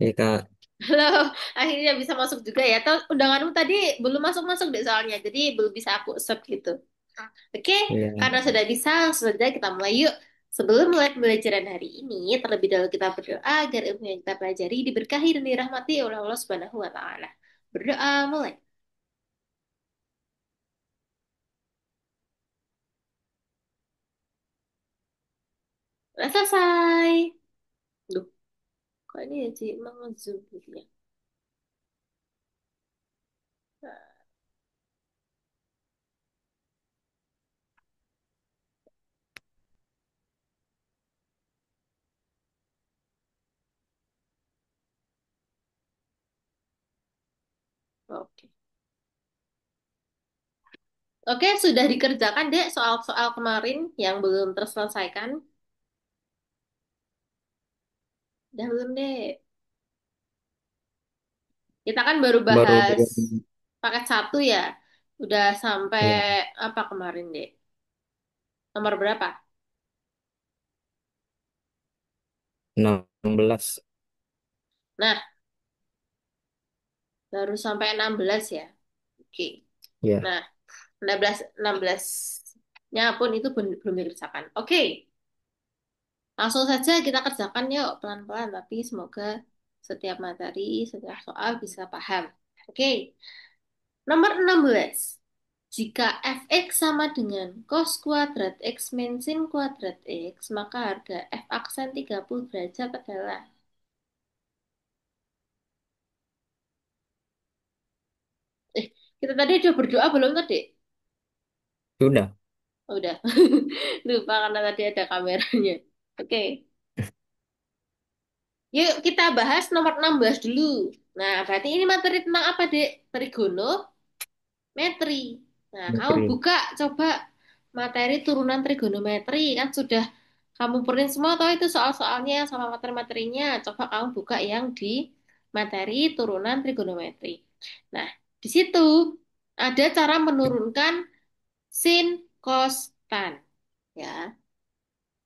Ya Kak, Halo, akhirnya bisa masuk juga ya. Atau undanganmu tadi belum masuk-masuk deh soalnya, jadi belum bisa aku accept gitu. Oke, ya, karena sudah bisa, langsung saja kita mulai yuk. Sebelum mulai pembelajaran hari ini, terlebih dahulu kita berdoa agar ilmu yang kita pelajari diberkahi dan dirahmati oleh Allah Subhanahu wa Ta'ala. Berdoa mulai. Udah selesai. Duh, kok ini ya sih emang nge-zoom gitu ya? Nah, oke. Oke, sudah dikerjakan dek soal-soal kemarin yang belum terselesaikan. Udah belum dek? Kita kan baru baru bahas belum paket satu ya. Udah sampai ya apa kemarin dek? Nomor berapa? 16 Nah, baru sampai 16 ya. Oke. ya. Nah, 16-nya pun itu belum dikerjakan. Oke, langsung saja kita kerjakan yuk pelan-pelan. Tapi semoga setiap materi, setiap soal bisa paham. Oke, nomor 16. Jika fx sama dengan cos kuadrat x min sin kuadrat x, maka harga f aksen 30 derajat adalah... Eh, kita tadi udah berdoa belum tadi? Sudah. Oh, udah. Lupa karena tadi ada kameranya. Oke. Yuk kita bahas nomor 16 dulu. Nah, berarti ini materi tentang apa, Dek? Trigonometri. Nah, kamu Menteri. buka coba materi turunan trigonometri. Kan sudah kamu print semua atau itu soal-soalnya sama materi-materinya. Coba kamu buka yang di materi turunan trigonometri. Nah, di situ ada cara menurunkan sin, cos, tan. Ya,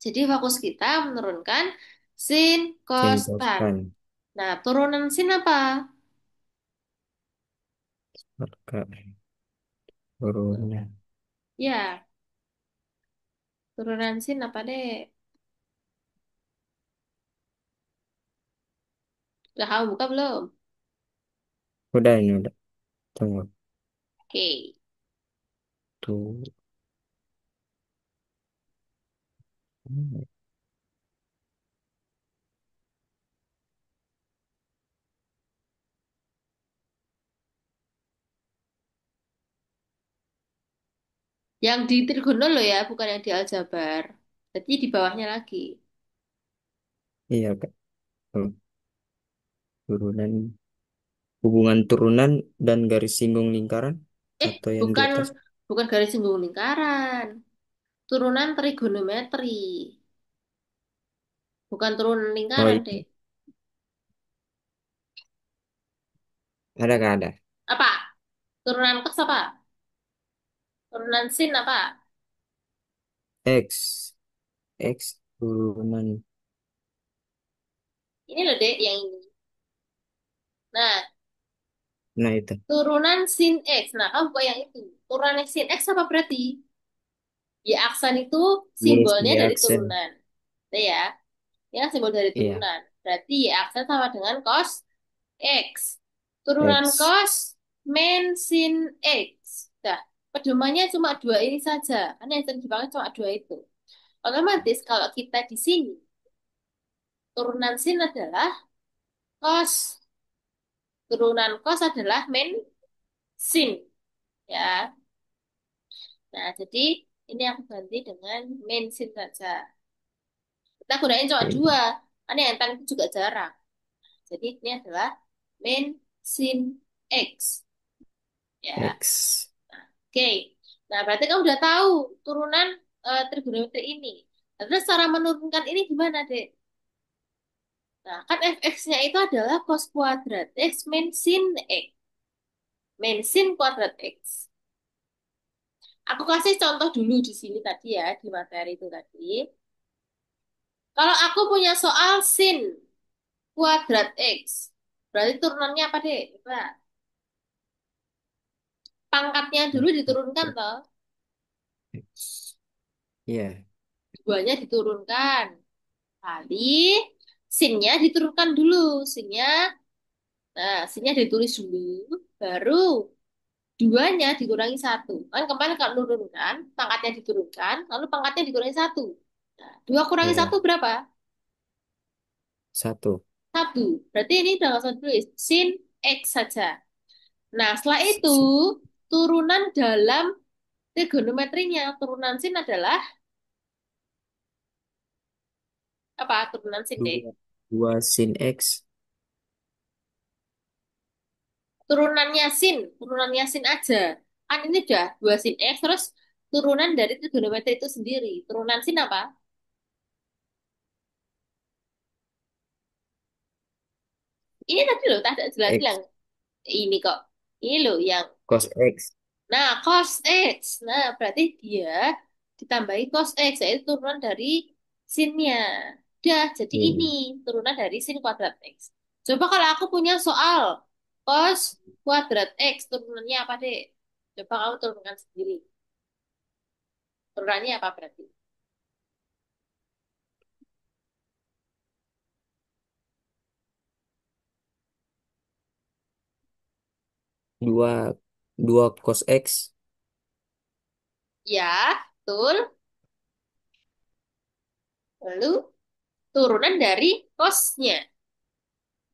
jadi fokus kita menurunkan sin, cos, tan. Simpulkan Nah, turunan sin apa? harga turunnya. Ya, turunan sin apa deh? Udah kamu buka belum? Udah ini udah. Tunggu. Oke. Tuh. Yang di trigono loh ya, bukan yang di aljabar. Jadi di bawahnya lagi. Iya Kak. Tuh. Turunan hubungan turunan dan garis singgung lingkaran atau yang di Bukan atas. bukan garis singgung lingkaran. Turunan trigonometri. Bukan turunan Oh lingkaran, iya. deh. Ada Kak ada. Apa? Turunan cos apa? Turunan sin apa? X. X turunan. Ini loh, Dek, yang ini. Nah, Nah itu. turunan sin X. Nah, kamu buka yang itu. Turunan sin X apa berarti? Ya, aksan itu Yes, simbolnya di dari aksen. turunan. Itu ya. Ya, simbol dari Iya. turunan. Berarti ya aksen sama dengan cos X. Turunan X. cos min sin X. Nah, pedomannya cuma dua ini saja. Karena yang sering dipakai cuma dua itu. Otomatis kalau kita di sini, turunan sin adalah cos. Turunan cos adalah min sin. Ya. Nah, jadi ini aku ganti dengan min sin saja. Kita gunain cuma Oke. dua. Karena yang tan itu juga jarang. Jadi ini adalah min sin X. Ya. X. Oke. Nah, berarti kamu udah tahu turunan trigonometri ini. Nah, terus cara menurunkan ini gimana, Dek? Nah, kan fx-nya itu adalah cos kuadrat x min sin x. Min sin kuadrat x. Aku kasih contoh dulu di sini tadi ya, di materi itu tadi. Kalau aku punya soal sin. kuadrat X. Berarti turunannya apa, Dek? Coba. Pangkatnya dulu diturunkan, toh. X. Iya. Duanya diturunkan. Kali sinnya diturunkan dulu. Sinnya ditulis dulu. Baru duanya dikurangi satu. Kan kemarin kalau nurunkan, pangkatnya diturunkan, lalu pangkatnya dikurangi satu. Nah, dua kurangi satu Iya. berapa? Satu. Satu. Berarti ini udah nggak usah tulis. Sin X saja. Nah, setelah itu, turunan dalam trigonometrinya, turunan sin adalah apa? Turunan sin, Dek. Dua. Dua sin X. Turunannya sin aja. Kan ini udah 2 sin X, terus turunan dari trigonometri itu sendiri. Turunan sin apa? Ini tadi loh, tak ada jelas bilang. X. Ini kok. Ini loh yang, Cos X. nah, cos X. Nah, berarti dia ditambahi cos X, yaitu turunan dari sinnya. Udah, jadi ini Iya. turunan dari sin kuadrat X. Coba kalau aku punya soal cos kuadrat X, turunannya apa, Dek? Coba kamu turunkan sendiri. Turunannya apa berarti? Dua. Dua cos X. Ya, betul. Lalu turunan dari cosnya.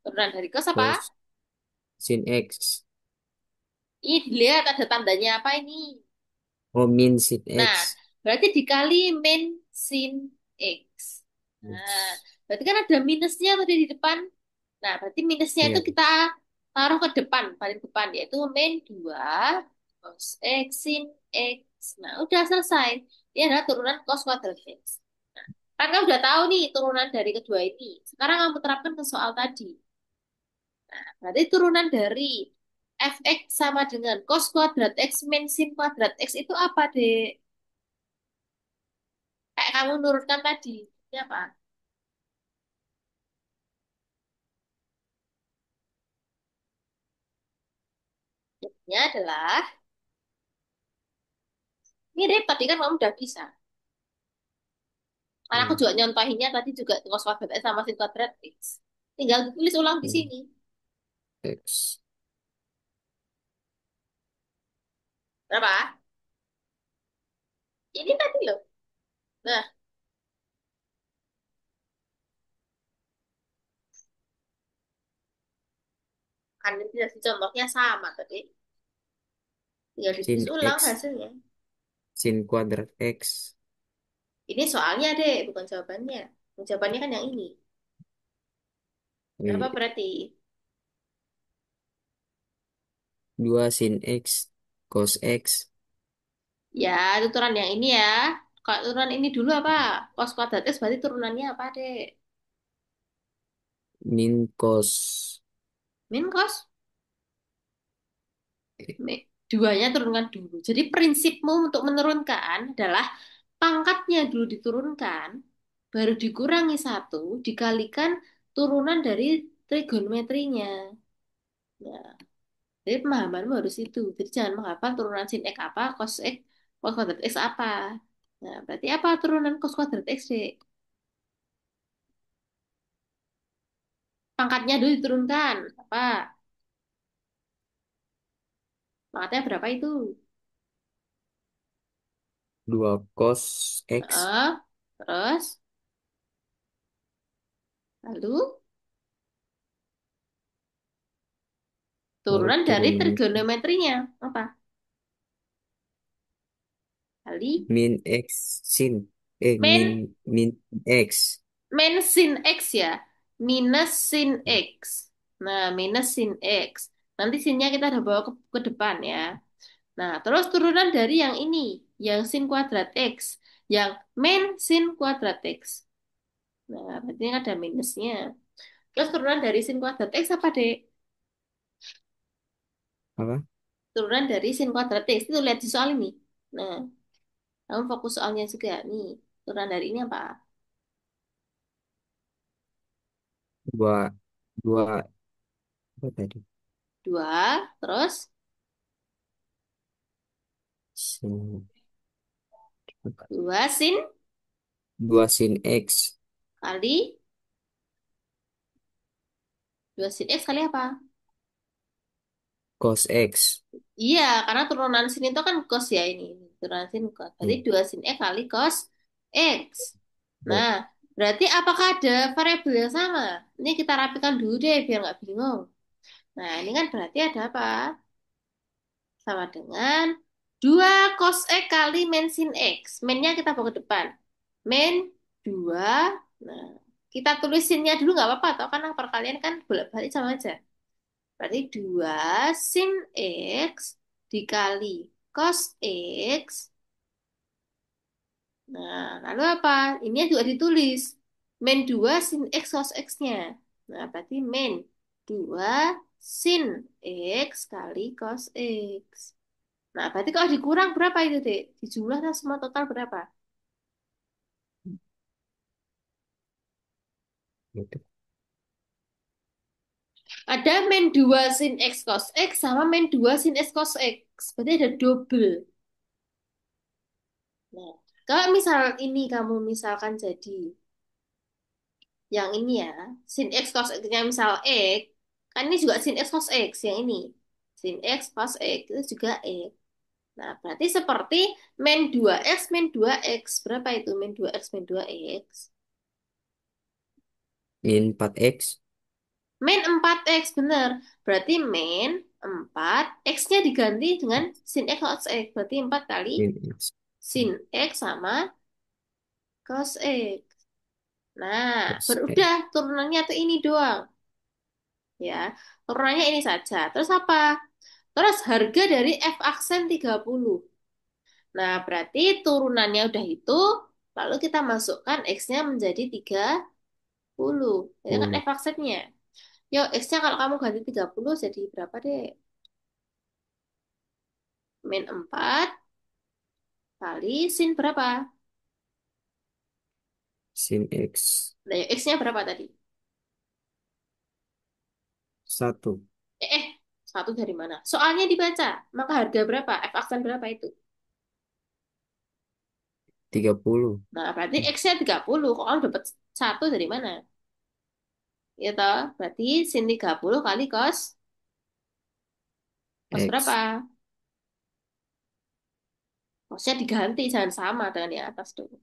Turunan dari cos apa? Cos sin X. Ini dilihat ada tandanya apa ini? Oh, min sin Nah, X. berarti dikali min sin X. Nah, Yes. berarti kan ada minusnya tadi di depan. Nah, berarti minusnya itu Iya. kita taruh ke depan, paling depan, yaitu min 2 cos X sin X. Nah, udah selesai. Ini adalah turunan cos kuadrat X. Nah, kan kamu udah tahu nih turunan dari kedua ini. Sekarang kamu terapkan ke soal tadi. Berarti turunan dari fx sama dengan cos kuadrat x min sin kuadrat x itu apa, Dek? Kayak kamu nurutkan tadi. Ini apa? Ini adalah mirip tadi kan kamu udah bisa. Karena aku Iya. juga nyontohinnya tadi juga cos kuadrat x sama sin kuadrat x. Tinggal ditulis ulang di Iya. sini. X. Berapa? Ini tadi loh. Nah, kan ini contohnya sama tadi. Tinggal ditulis Sin ulang X. hasilnya. Sin kuadrat X. Ini soalnya, Dek, bukan jawabannya. Jawabannya kan yang ini. Berapa Iya. berarti? Dua sin X. Cos X. Ya, itu turunan yang ini ya. Kalau turunan ini dulu apa? Cos kuadrat X berarti turunannya apa, Dek? Min cos. Min cos. Duanya turunkan dulu. Jadi prinsipmu untuk menurunkan adalah pangkatnya dulu diturunkan, baru dikurangi satu, dikalikan turunan dari trigonometrinya. Nah, jadi pemahamanmu harus itu. Jadi jangan menghafal turunan sin X apa, cos kuadrat X apa. Nah, berarti apa turunan cos kuadrat X, Dek? Pangkatnya dulu diturunkan. Apa? Pangkatnya berapa itu? Dua cos X. Heeh. Terus, lalu Baru turunan dari turun trigonometrinya. Apa? Kali min X sin. Min. min Min X. min sin X ya. Minus sin X. Nah, minus sin X. Nanti sinnya kita udah bawa ke depan ya. Nah, terus turunan dari yang ini. Yang sin kuadrat X. Yang min sin kuadrat X. Nah, berarti ini ada minusnya. Terus turunan dari sin kuadrat X apa, Dek? Apa? Turunan dari sin kuadrat X. Itu lihat di soal ini. Nah, kamu fokus soalnya juga. Nih, turunan dari ini apa? Dua. Dua apa tadi? Dua, terus Sin, dua sin dua sin X kali, dua sin X kali apa? cos X. Iya, karena turunan sin itu kan cos ya ini. Turunan sin cos. Berarti Hmm. dua sin X kali cos X. Ya. Nah, berarti apakah ada variabel yang sama? Ini kita rapikan dulu deh biar nggak bingung. Nah, ini kan berarti ada apa? Sama dengan 2 cos X kali min sin X. Min-nya kita bawa ke depan. Min 2. Nah, kita tulis sin-nya dulu nggak apa-apa. Atau karena perkalian kan bolak-balik sama aja. Berarti 2 sin X dikali cos X. Nah, lalu apa? Ini juga ditulis. Min 2 sin X cos X-nya. Nah, berarti min 2 sin X kali cos X. Nah, berarti kalau dikurang berapa itu, Dek? Dijumlah semua total berapa? Gitu. Ada min 2 sin X cos X sama min 2 sin X cos X. Berarti ada double. Nah, kalau misal ini kamu misalkan jadi yang ini ya, sin X cos X-nya misal X, kan ini juga sin X cos X yang ini. Sin X cos X itu juga X. Nah, berarti seperti min 2X min 2X. Berapa itu min 2X min 2X? Min 4X. Min 4X, bener. Berarti min 4, X-nya diganti dengan sin X cos X. Berarti 4 kali Min X sin X sama cos X. Nah, cos X. berudah turunannya tuh ini doang. Ya, turunannya ini saja. Terus apa? Terus harga dari F aksen 30. Nah, berarti turunannya udah itu. Lalu kita masukkan X-nya menjadi 30. Ini kan Oh, F aksennya. Yuk, X-nya kalau kamu ganti 30 jadi berapa deh? Min 4 kali sin berapa? sin X Nah, X-nya berapa tadi? 1 Satu dari mana? Soalnya dibaca. Maka harga berapa? F aksen berapa itu? 30. Nah, berarti X-nya 30. Kok kamu dapat satu dari mana? Ya toh? Berarti sin 30 kali cos. Cos X berapa? Cosnya diganti, jangan sama dengan yang atas dulu.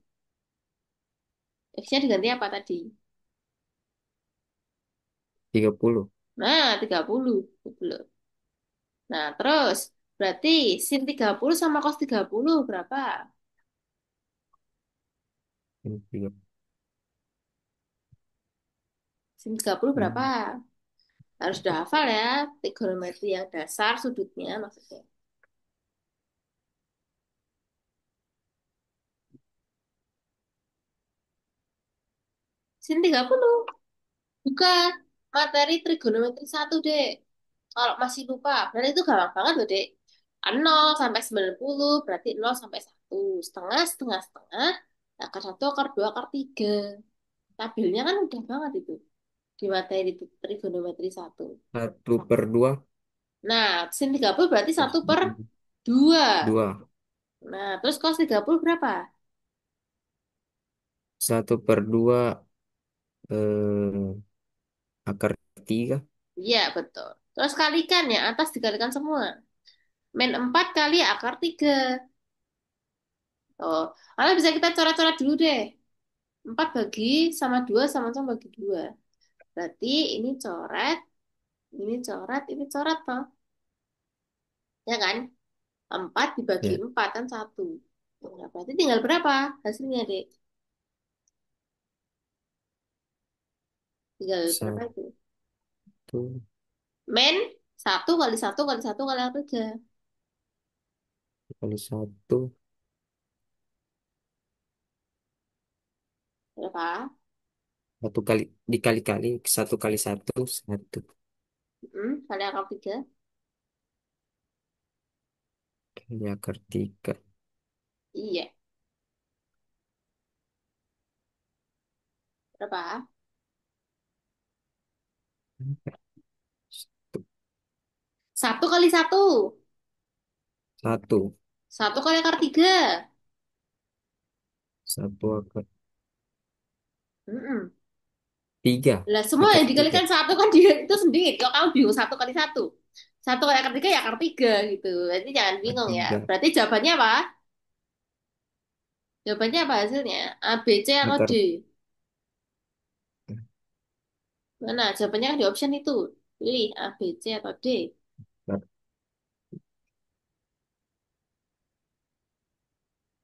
X-nya diganti apa tadi? 30. Nah, 30. Belum. Nah, terus. Berarti sin 30 sama cos 30 berapa? Min 30. Sin 30 berapa? Hmm. Harus udah hafal ya. Trigonometri yang dasar sudutnya maksudnya. Sin 30. Buka materi trigonometri satu, Dek. Kalau masih lupa, berarti itu gampang banget loh, Dek. 0 sampai 90 berarti 0 sampai 1. Setengah, setengah, setengah. Akar 1, akar 2, akar 3. Tabelnya kan udah banget itu. Di materi trigonometri satu. 1/2. Nah, sin 30 berarti 1/2. 2. Nah, terus cos 30 berapa? 1/2 akar 3. Iya, betul. Terus kalikan ya, atas dikalikan semua. Min 4 kali akar 3. Oh, kalau bisa kita coret-coret dulu deh. 4 bagi sama 2 sama-sama bagi 2. Berarti ini coret toh. Ya kan? 4 dibagi Ya. 4 kan 1. Nah, berarti tinggal berapa hasilnya, Dek? Tinggal berapa Satu itu? Min 1 kali 1 kali 1 kali 3. kali 1. Berapa? 1 kali dikali-kali 1 kali 1 1 Kali akar 3. kali akar 3. Iya. Berapa? Satu kali satu. Satu. Satu kali akar tiga. Satu akar Mm-mm. tiga. Lah semua Akar yang tiga. dikalikan satu kan dia itu sendiri. Kalau kamu bingung satu kali satu. Satu kali akar tiga ya akar tiga gitu. Berarti jangan Akar bingung ya. tiga. Berarti jawabannya apa? Jawabannya apa hasilnya? A, B, C, atau D? Akar, Mana? Jawabannya kan di option itu. Pilih A, B, C, atau D. akar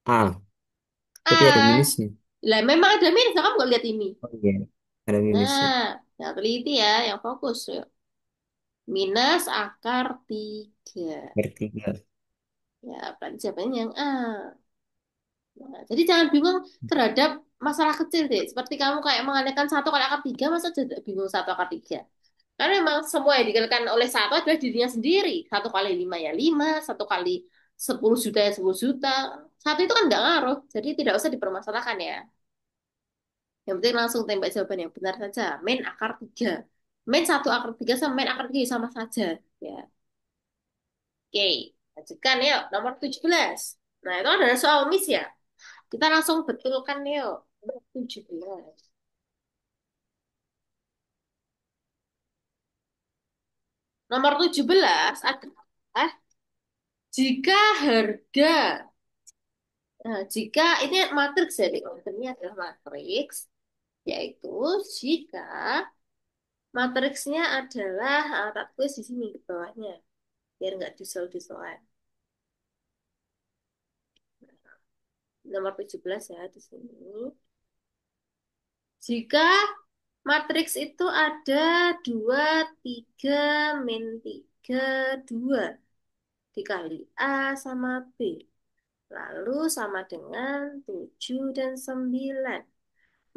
A. Tapi ada A. minusnya. Lah memang ada minus. Kamu nggak lihat ini. Oh iya. Ada minusnya. Nah, yang teliti ya, yang fokus. Yuk. Minus akar tiga. Akar tiga. Ya, berarti jawabannya yang A. Nah, jadi jangan bingung terhadap masalah kecil deh. Seperti kamu kayak mengandalkan satu kali akar tiga, masa jadi bingung satu akar tiga? Karena memang semua yang dikalikan oleh satu adalah dirinya sendiri. Satu kali lima ya lima, satu kali 10 juta ya 10 juta. Satu itu kan nggak ngaruh, jadi tidak usah dipermasalahkan ya. Yang penting langsung tembak jawaban yang benar saja. Min akar tiga. Min satu akar tiga sama min akar tiga sama saja. Ya, oke. Lanjutkan yuk, nomor 17. Nah, itu adalah soal miss ya. Kita langsung betulkan yuk. Nomor 17. Nomor 17 adalah jika harga, jika ini matriks jadi ini adalah matriks, yaitu jika matriksnya adalah, tak tulis di sini di bawahnya, biar nggak disel-diselan. Nomor 17 ya di sini. Jika matriks itu ada 2 3 min 3 2 dikali A sama B. Lalu sama dengan 7 dan 9.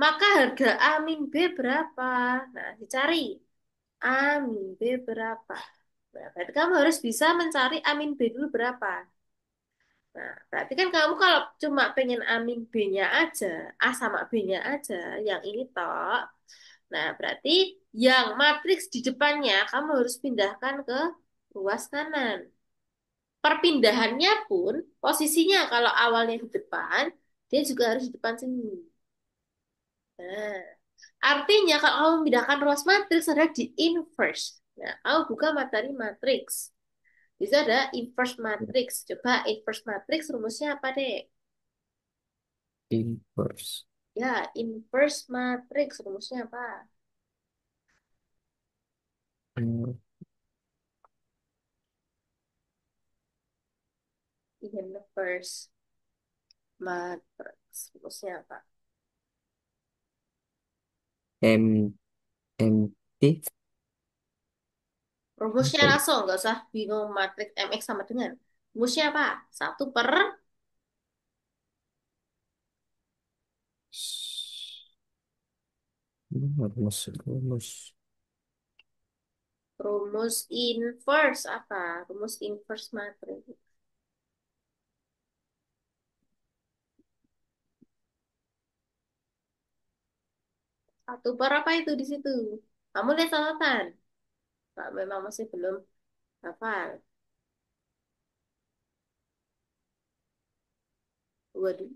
Maka harga A min B berapa? Nah, dicari. A min B berapa? Nah, berarti kamu harus bisa mencari A min B dulu berapa. Nah, berarti kan kamu kalau cuma pengen A min B-nya aja, A sama B-nya aja, yang ini toh. Nah, berarti yang matriks di depannya kamu harus pindahkan ke ruas kanan. Perpindahannya pun posisinya kalau awalnya di depan, dia juga harus di depan sini. Nah, artinya kalau kamu memindahkan ruas matriks ada di inverse. Nah, kamu buka materi matriks. Bisa ada inverse matrix. Coba inverse matrix rumusnya apa deh? Inverse. Ya, inverse matrix rumusnya apa? Hmm, Inverse matrix rumusnya apa? M M T Rumusnya apa ya? langsung, nggak usah bingung matrix MX sama dengan. Rumusnya apa? Satu per Rumus, rumus. rumus inverse apa? Rumus inverse matrix. Satu per apa itu di situ? Kamu lihat catatan. Kalau memang masih belum hafal. Waduh.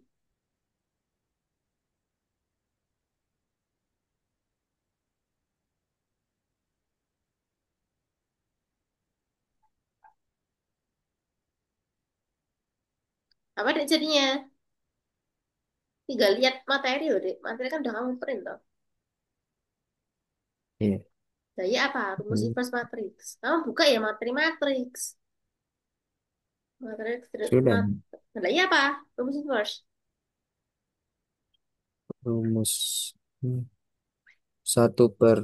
Apa deh jadinya? Tinggal lihat materi loh, Dek. Materi kan udah kamu print loh. Iya. Daya apa? Rumus inverse matrix. Kamu buka ya materi matrix. Matrix, Sudah. mat. Daya apa? Rumus inverse. Rumus, satu per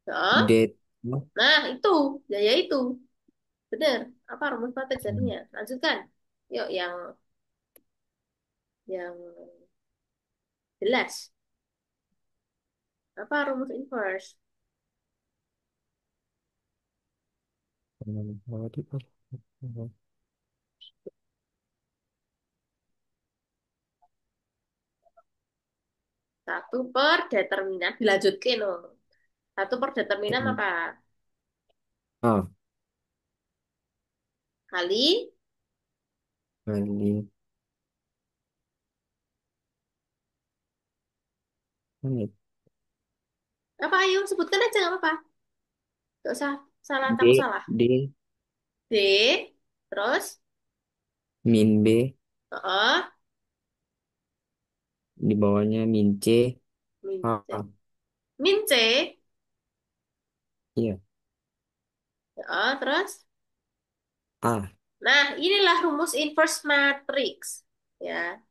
Nah, D. nah itu. Daya itu. Bener. Apa rumus matrix jadinya? Lanjutkan. Yuk, yang jelas. Apa rumus inverse? Satu per determinan. Dilanjutkan loh. Satu per determinan apa? A kali kali mana? apa? Ayo sebutkan aja nggak apa-apa. Gak usah salah takut D salah. D D terus min B, oh, di bawahnya min C. min A. C. Min C. Iya. Oh, terus. A. Nah, inilah rumus inverse matrix. Ya.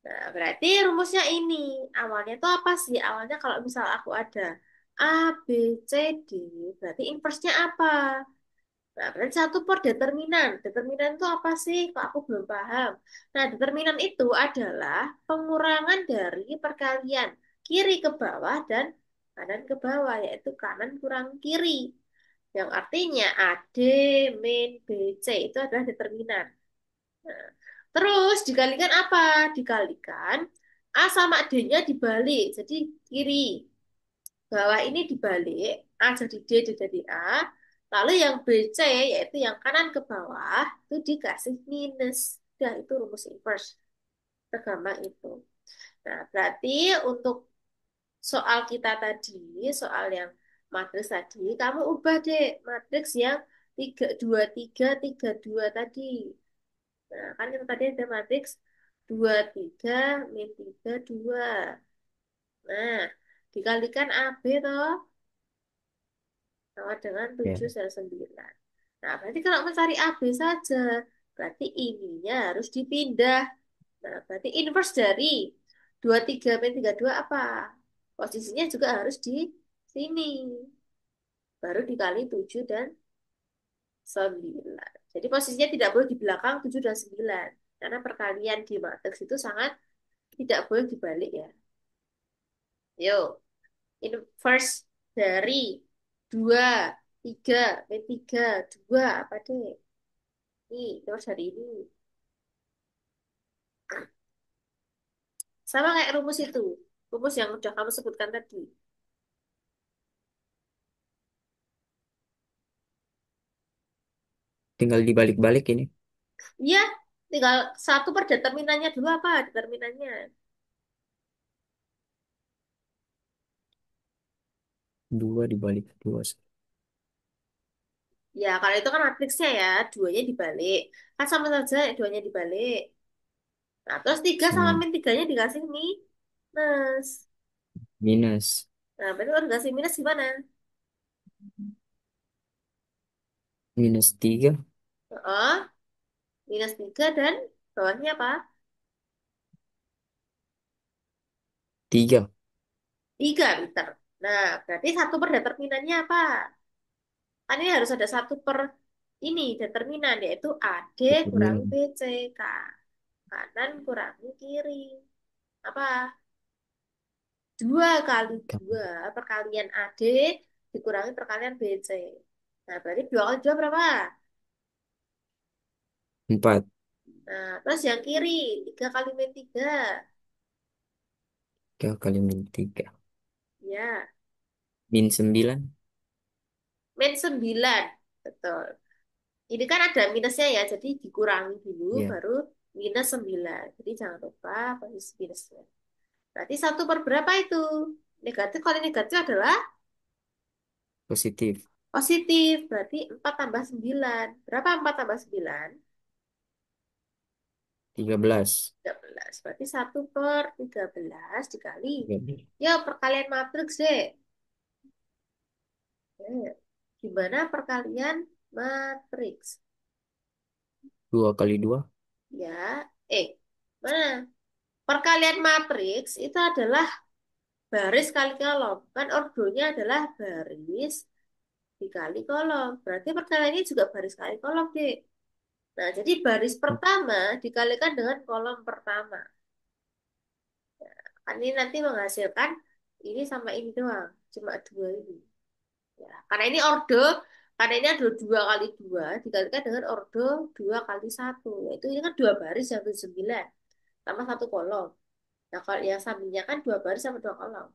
Nah, berarti rumusnya ini. Awalnya tuh apa sih? Awalnya kalau misal aku ada A, B, C, D, berarti inverse-nya apa? Nah, berarti satu per determinan. Determinan itu apa sih? Kok aku belum paham. Nah, determinan itu adalah pengurangan dari perkalian kiri ke bawah dan kanan ke bawah, yaitu kanan kurang kiri. Yang artinya AD min BC itu adalah determinan. Nah, terus dikalikan apa? Dikalikan A sama D-nya dibalik. Jadi kiri. Bawah ini dibalik. A jadi D, D jadi A. Lalu yang BC, yaitu yang kanan ke bawah, itu dikasih minus. Nah, itu rumus inverse. Tergampang itu. Nah, berarti untuk soal kita tadi, soal yang matriks tadi, kamu ubah deh matriks yang 3 2 3 3 2 tadi. Nah, kan kita tadi ada matriks 2 3 min 3 2. Nah, dikalikan AB toh sama dengan Ya. 7/9. Nah, berarti kalau mencari AB saja, berarti ininya harus dipindah. Nah, berarti inverse dari 23 min 32 apa? Posisinya juga harus di sini. Baru dikali 7 dan 9. Jadi posisinya tidak boleh di belakang 7 dan 9. Karena perkalian di matriks itu sangat tidak boleh dibalik ya. Yuk, inverse dari 2 3 min 3 2 apa deh? Ini, inverse dari ini. Sama kayak rumus itu. Rumus yang udah kamu sebutkan tadi. Tinggal dibalik-balik ini. Iya, tinggal satu per determinannya dulu apa determinannya. 2 dibalik 2. Ya, kalau itu kan matriksnya ya, duanya dibalik. Kan sama saja duanya dibalik. Nah, terus 3 sama Sama min 3-nya dikasih minus. minus. Nah, berarti kalau dikasih minus gimana? Minus 3. Oh, minus 3 dan bawahnya apa? 3. 3 liter. Nah, berarti satu per determinannya apa? Kan ini harus ada satu per ini determinan, yaitu AD kurangi Determinan. BC. Kanan kurangi kiri. Apa? 2 kali 2 perkalian AD dikurangi perkalian BC. Nah, berarti 2 kali 2 berapa? 4. Nah, terus yang kiri 3 kali min 3. 3 kali min 3. Ya, Min 9. min 9. Betul. Ini kan ada minusnya ya, jadi dikurangi dulu Ya, baru minus 9. Jadi jangan lupa posisi minusnya. Berarti satu per berapa itu? Negatif kali negatif adalah positif. positif. Berarti 4 tambah 9. Berapa 4 tambah 9? 13. 13. Berarti 1/13 dikali. 13. Ya, perkalian matriks deh. Gimana perkalian matriks? 2 kali 2. Ya, mana? Perkalian matriks itu adalah baris kali kolom. Kan ordonya adalah baris dikali kolom. Berarti perkalian ini juga baris kali kolom, deh. Nah, jadi baris pertama dikalikan dengan kolom pertama. Kan ini nanti menghasilkan ini sama ini doang. Cuma dua ini. Ya, karena ini adalah 2 kali 2 dikalikan dengan ordo 2 kali 1. Yaitu ini kan dua baris yang 9 sama satu kolom. Nah, kalau yang sampingnya kan dua baris sama dua kolom.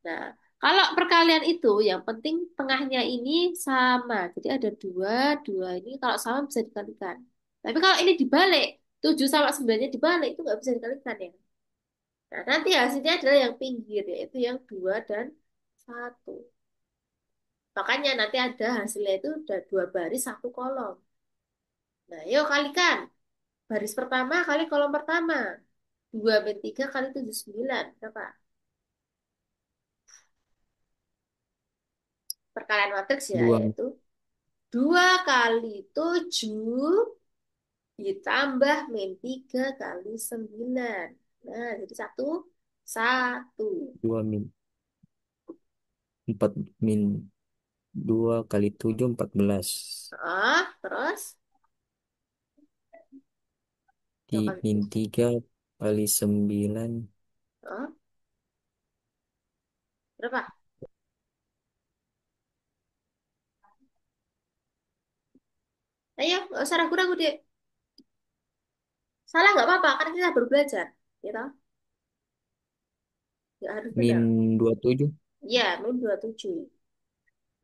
Nah, Kalau perkalian itu yang penting tengahnya ini sama. Jadi ada dua, dua ini kalau sama bisa dikalikan. Tapi kalau ini dibalik, 7 sama 9-nya dibalik itu nggak bisa dikalikan ya. Nah, nanti hasilnya adalah yang pinggir, yaitu yang dua dan satu. Makanya nanti ada hasilnya itu ada dua baris, satu kolom. Nah, yuk kalikan. Baris pertama kali kolom pertama. 2 min 3 kali 79. Berapa? Perkalian matriks ya, dua yaitu 2 kali 7 ditambah min 3 kali 9. Nah, jadi satu, satu. dua min 4 min 2 kali 7 14. Terus 2 kali Min 7. 3 kali 9. Ah, berapa? Ayo, nggak usah ragu-ragu deh. Salah nggak apa-apa, karena kita baru belajar. Gitu. Nggak harus Min benar. 27. Ya, min 27.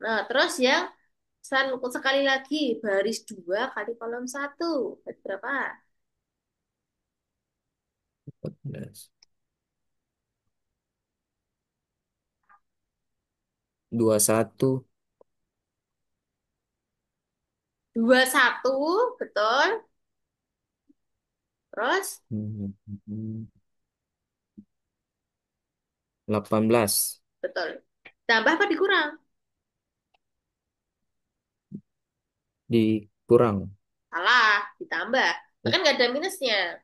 Nah, terus yang sekali lagi, baris 2 kali kolom satu. Berapa? 14. 21. 21, betul. Terus, Hmm, 18. betul. Tambah apa dikurang? Dikurang. Salah, ditambah. Kan nggak ada minusnya.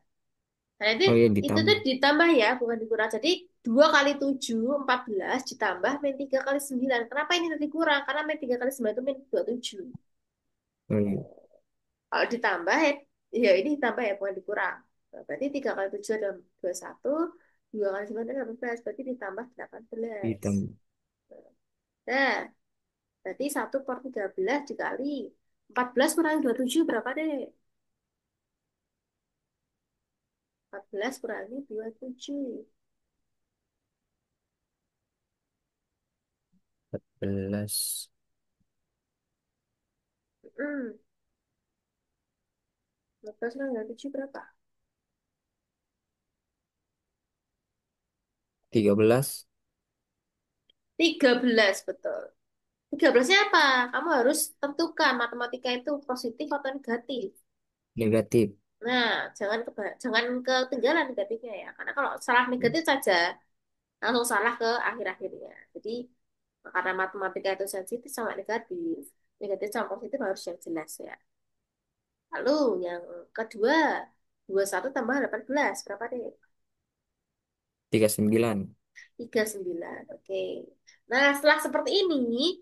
Nah, Oh iya, itu tuh ditambah. ditambah ya, bukan dikurang. Jadi 2 kali 7, 14 ditambah min 3 kali 9. Kenapa ini tadi kurang? Karena min 3 kali 9 itu min 27. Oh iya, Kalau ditambah ya ini ditambah ya, bukan dikurang. Nah, berarti 3 kali 7 adalah 21, 2 kali 9 adalah 18. Berarti ditambah 18. ditambah. Nah, berarti 1/13 dikali 14 kurangi 27 berapa deh? 14 kurangi 27. 14. Hmm, 14 kurangi 27 berapa? 13. 13 betul. 13-nya apa? Kamu harus tentukan matematika itu positif atau negatif. Negatif. Nah, jangan ketinggalan negatifnya ya. Karena kalau salah negatif saja, langsung salah ke akhir-akhirnya. Jadi, karena matematika itu sensitif sama negatif. Negatif sama positif harus yang jelas ya. Lalu yang kedua, 21 tambah 18. Berapa deh? 39. 39. Oke. Nah, setelah seperti ini,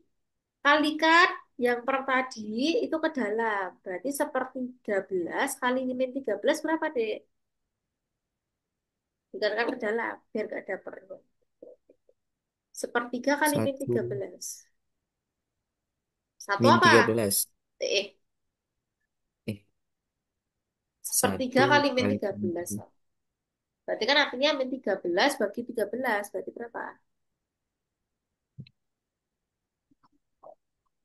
kalikan yang per tadi itu ke dalam. Berarti 1/13 kali min 13 berapa, Dek? Dikalikan ke dalam, biar gak ada per. 1/3 kali min Satu 13. Satu min apa? 13. Eh, Eh, 1/3 satu kali min kali 13. Berarti kan artinya min 13 bagi 13. Berarti berapa?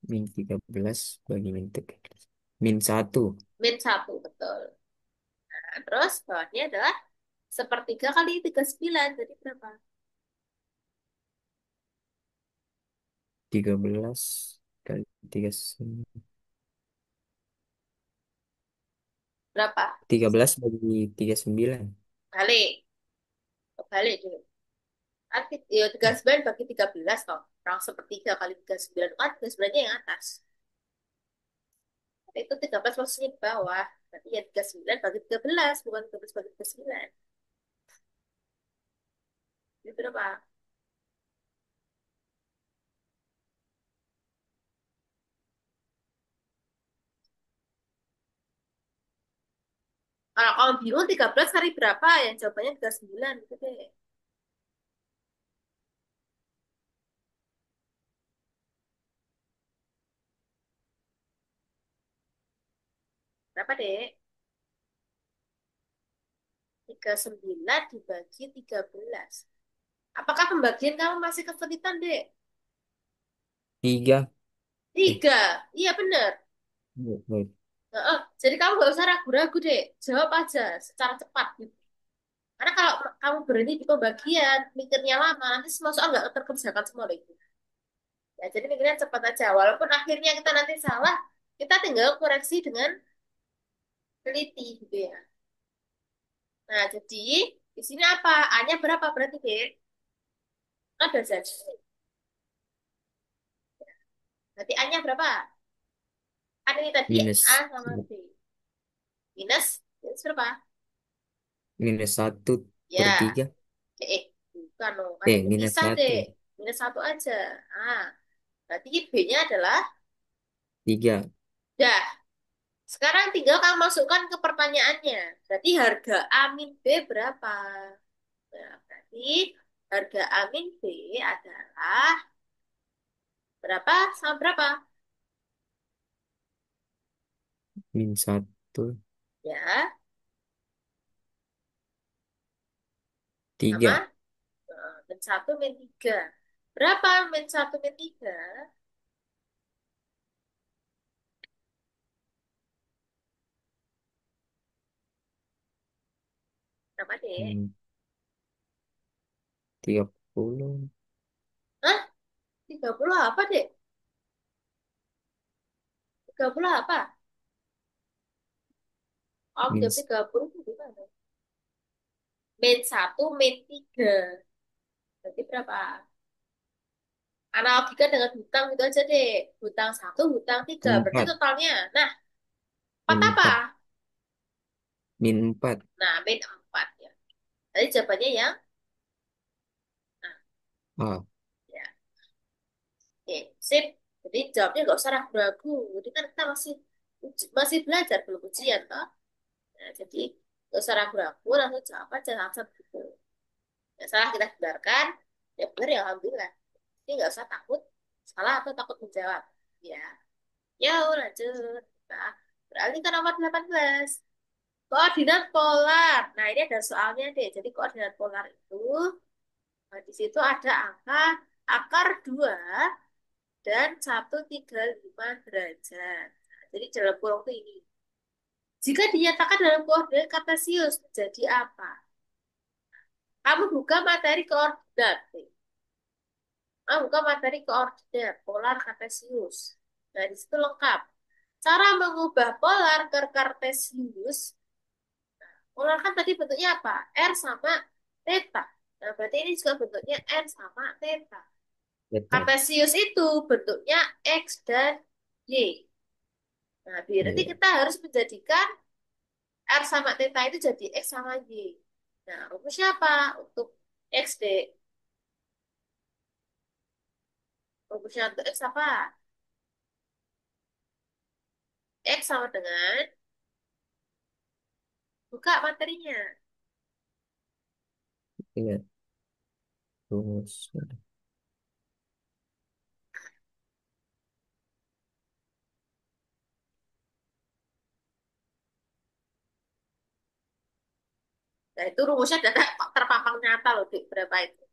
min 13 bagi min 13. Min 1. Min 1, betul. Nah, terus bawahnya adalah 1/3 kali 39. Jadi berapa? 13 kali 3. Berapa? 13 bagi 39. Balik. Balik dulu. Arti, ya 39 bagi 13 toh. Orang 1/3 kali 39 kan 39-nya yang atas. Itu 13 posisinya di bawah. Berarti ya 39 bagi 13, bukan 13 bagi 39. Itu berapa? Kalau kamu bingung 13 kali berapa? Yang jawabannya 39. Gitu deh. Berapa deh? 39 dibagi 13. Apakah pembagian kamu masih kesulitan, Dek? tiga. Eh, Tiga. Iya bener. baik. Heeh. Jadi kamu gak usah ragu-ragu deh. Jawab aja secara cepat gitu. Karena kalau kamu berhenti di pembagian, mikirnya lama, nanti semua soal nggak terkerjakan semua loh itu. Ya, jadi mikirnya cepat aja. Walaupun akhirnya kita nanti salah, kita tinggal koreksi dengan teliti gitu ya. Nah, jadi di sini apa? A-nya berapa berarti, Dek? Ada jadi. Berarti A-nya berapa? Ada ini tadi A Minus sama B. Minus berapa? minus satu per Ya, tiga. bukan loh. Kan ini Minus pisah, satu. Dek. Minus satu aja. Ah, berarti B-nya adalah Tiga. dah. Sekarang tinggal kamu masukkan ke pertanyaannya. Berarti harga A min B berapa? Nah, berarti harga A min B adalah berapa sama berapa? Min satu. Ya, sama Tiga. min satu min tiga. Berapa min satu min tiga? Berapa, Dek? Hmm, 30. Hah? 30 apa, Dek? 30 apa? Om Min, jam 30 itu gimana? Min satu min tiga. Berarti berapa? Analogikan dengan hutang gitu aja deh. Hutang satu, hutang tiga. Berarti empat. totalnya. Nah, empat Min apa? empat. Min empat. Nah, min empat ya. Tadi jawabannya yang, nah, A. ya. Oke, sip. Jadi jawabnya nggak usah ragu-ragu. Jadi kan kita masih masih belajar, belum ujian, toh. Nah, jadi nggak usah ragu-ragu, langsung jawab aja langsung gitu. Yang salah kita benarkan, ya benar ya alhamdulillah. Jadi nggak usah takut salah atau takut menjawab. Ya, yuk lanjut. Nah, beralih ke nomor 18. Koordinat polar. Nah, ini ada soalnya deh. Jadi koordinat polar itu, di situ ada angka akar 2 dan 135 derajat. Nah, jadi dalam kurung itu ini. Jika dinyatakan dalam koordinat kartesius, jadi apa? Kamu buka materi koordinat. Nih. Kamu buka materi koordinat polar kartesius. Nah, di situ lengkap. Cara mengubah polar ke kartesius. Polar kan tadi bentuknya apa? R sama theta. Nah, berarti ini juga bentuknya R sama theta. Beta. Kartesius itu bentuknya X dan Y. Nah, berarti Iya. kita harus menjadikan R sama theta itu jadi X sama Y. Nah, rumusnya apa? Untuk X, D. Rumusnya untuk X apa? X sama dengan, buka materinya. Iya. Terus. Nah, itu rumusnya sudah terpampang nyata loh, Dik. Berapa itu?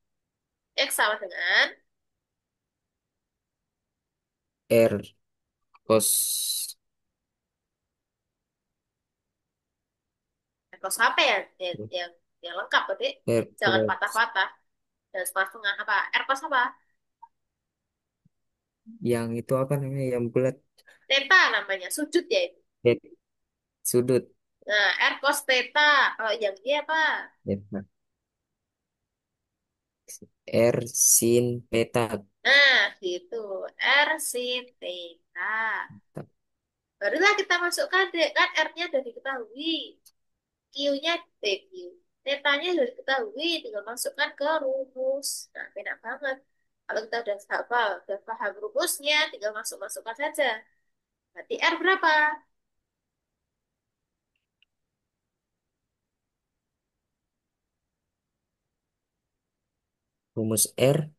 X sama dengan, R cos. cos apa ya? Yang lengkap, Dik. R Jangan cos. patah-patah. Dan setengah setengah apa? R cos apa? Yang itu apa namanya? Yang bulat. Theta namanya, sudut ya itu. Eh, Sudut. Nah, R cos theta. Kalau yang ini apa? Beta. R sin peta. Nah, gitu. R sin theta. Barulah kita masukkan deh. Kan R-nya sudah diketahui. Q-nya Q. Theta-nya sudah diketahui. Tinggal masukkan ke rumus. Nah, enak banget. Kalau kita udah paham rumusnya, tinggal masukkan saja. Berarti R berapa? Rumus R.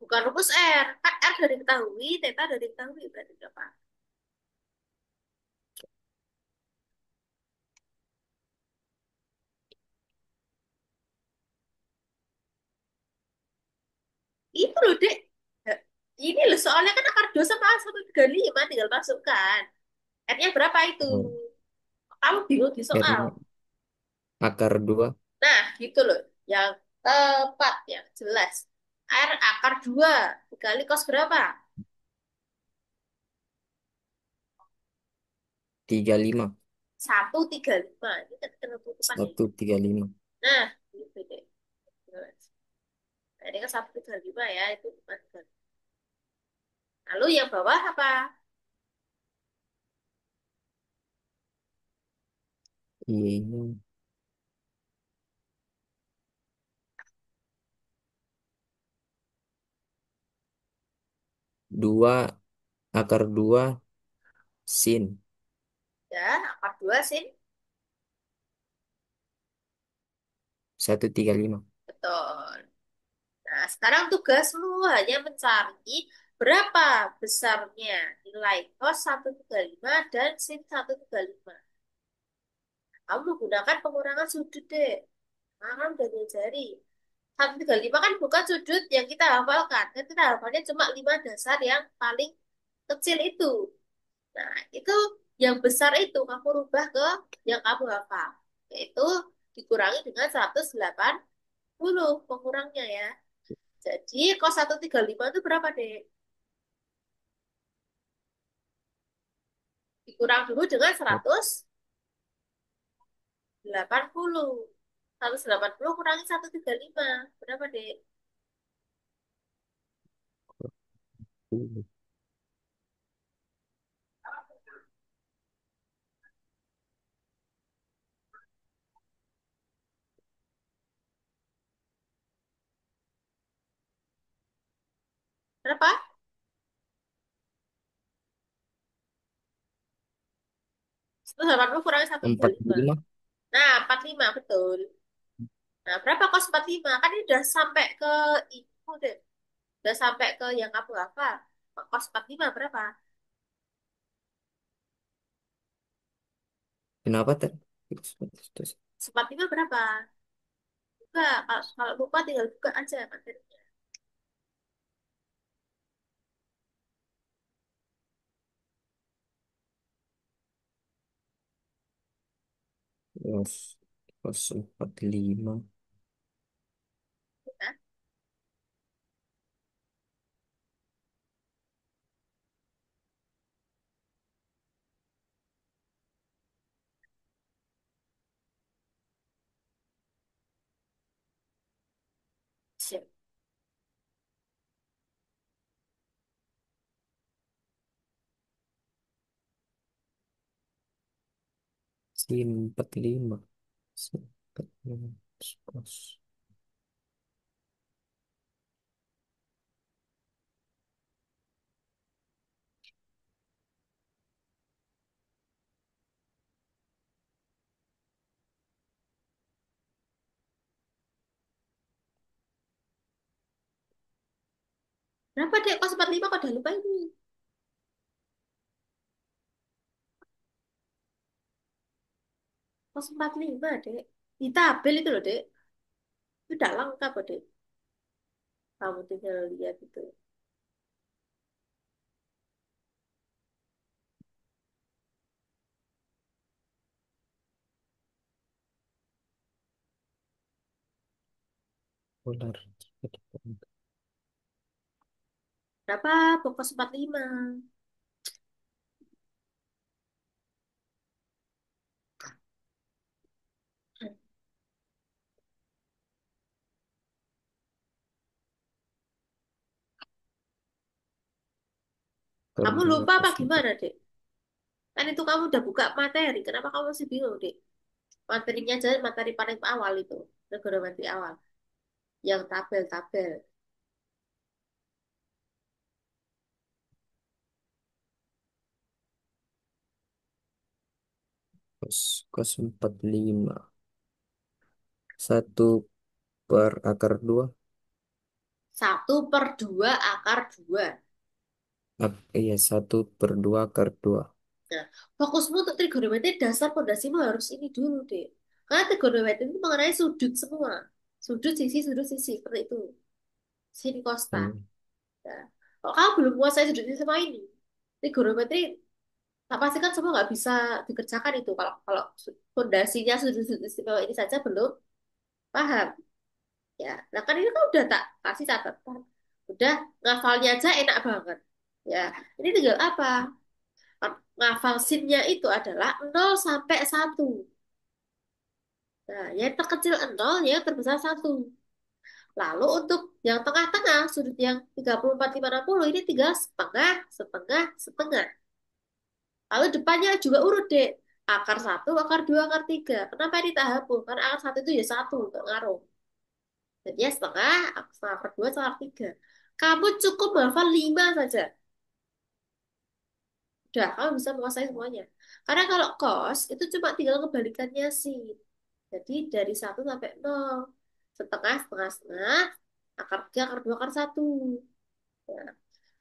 Bukan rumus R. Kan R sudah diketahui, theta sudah diketahui. Berarti berapa? Itu loh, Dek. Ini loh, soalnya kan akar 2 sama 135, tinggal masukkan. R-nya berapa itu? Oh, Kamu bingung di soal. R-nya akar 2, Nah, gitu loh. Yang tepat, yang jelas. R akar 2 dikali kos berapa? 35. 135. Ini kan penutupan ya. 135. Nah, gitu deh. Jelas. Nah, ini kan 135 ya. Itu bukan 35. Lalu yang bawah apa? Iya. 2 akar 2 sin Ya, akar 2 sin. 135. Betul. Nah, sekarang tugasmu hanya mencari berapa besarnya nilai cos 135 dan sin 135. Kamu menggunakan pengurangan sudut deh. Nah, kan udah diajari. 135 kan bukan sudut yang kita hafalkan. Kan kita hafalnya cuma 5 dasar yang paling kecil itu. Nah, itu yang besar itu kamu rubah ke yang kamu hafal. Yaitu dikurangi dengan 180 pengurangnya ya. Jadi cos 135 itu berapa, Dek? Dikurang dulu dengan 180. 180 kurangi 135. Berapa, Dek? 180 kurangi 135. 45. Nah, 45, betul. Nah, berapa kos 45? Kan ini udah sampai ke itu, deh. Udah sampai ke yang kamu hafal. Kos 45 berapa? Kenapa tadi? Terus. 45 berapa? Buka. Kalau lupa tinggal buka aja materinya. Terus. Terus 45. Ya. Siap. Sin 45. Sin 45. Terus. Berapa deh kos 45 kok udah lupa ini? Kos 45, Dek. Di tabel itu loh, Dek. Itu udah lengkap, kok, Dek. Kamu tinggal lihat itu. Polar. Berapa pokok 45? Kamu Kedua lupa apa kos 4. gimana, Dek? Kan itu kamu udah buka materi. Kenapa kamu masih bingung, Dek? Materinya aja materi paling awal itu. Trigonometri awal. Yang tabel-tabel. Kos 45. 1/akar 2. 1/2 akar 2. Iya, 1/2 akar 2. Nah, fokusmu untuk trigonometri dasar pondasimu harus ini dulu, Dek. Karena trigonometri itu mengenai sudut semua. Sudut sisi, seperti itu. Sin, cos, tan. Hmm. Ya. Kalau kamu belum menguasai sudut ini semua ini, trigonometri tak pasti kan semua nggak bisa dikerjakan itu. Kalau kalau fondasinya sudut-sudut istimewa ini saja belum paham. Ya, nah kan ini kan udah tak kasih catatan. Udah ngafalnya aja enak banget. Ya, ini tinggal apa? Ngafal sinnya itu adalah 0 sampai 1. Nah, yang terkecil 0, yang terbesar 1. Lalu untuk yang tengah-tengah, sudut yang 34, 5, 60, ini tinggal setengah, setengah, setengah. Lalu depannya juga urut deh. Akar 1, akar 2, akar 3. Kenapa ini tak hapus? Karena akar 1 itu ya 1, nggak ngaruh. Jadi ya setengah, setengah akar 2, setengah akar 3. Kamu cukup menghafal 5 saja. Udah, kamu bisa menguasai semuanya. Karena kalau cos, itu cuma tinggal kebalikannya sih. Jadi dari 1 sampai 0. Setengah, setengah, setengah. Akar 3, akar 2, akar 1. Nah,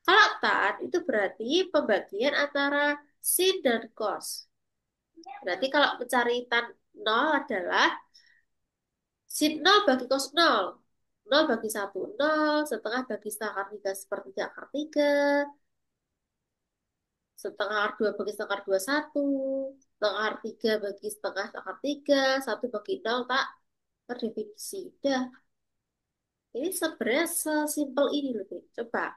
kalau tan, itu berarti pembagian antara sin dan cos. Berarti kalau mencari tan 0 adalah sin 0 bagi cos 0. 0 bagi 1, 0. Setengah bagi setengah akar 3, sepertiga akar 3. Setengah akar 2 bagi setengah akar 2, 1. Setengah akar 3 bagi setengah akar 3. 1 bagi 0, tak terdefinisi. Udah. Ini sebenarnya sesimpel ini loh, Dek. Coba.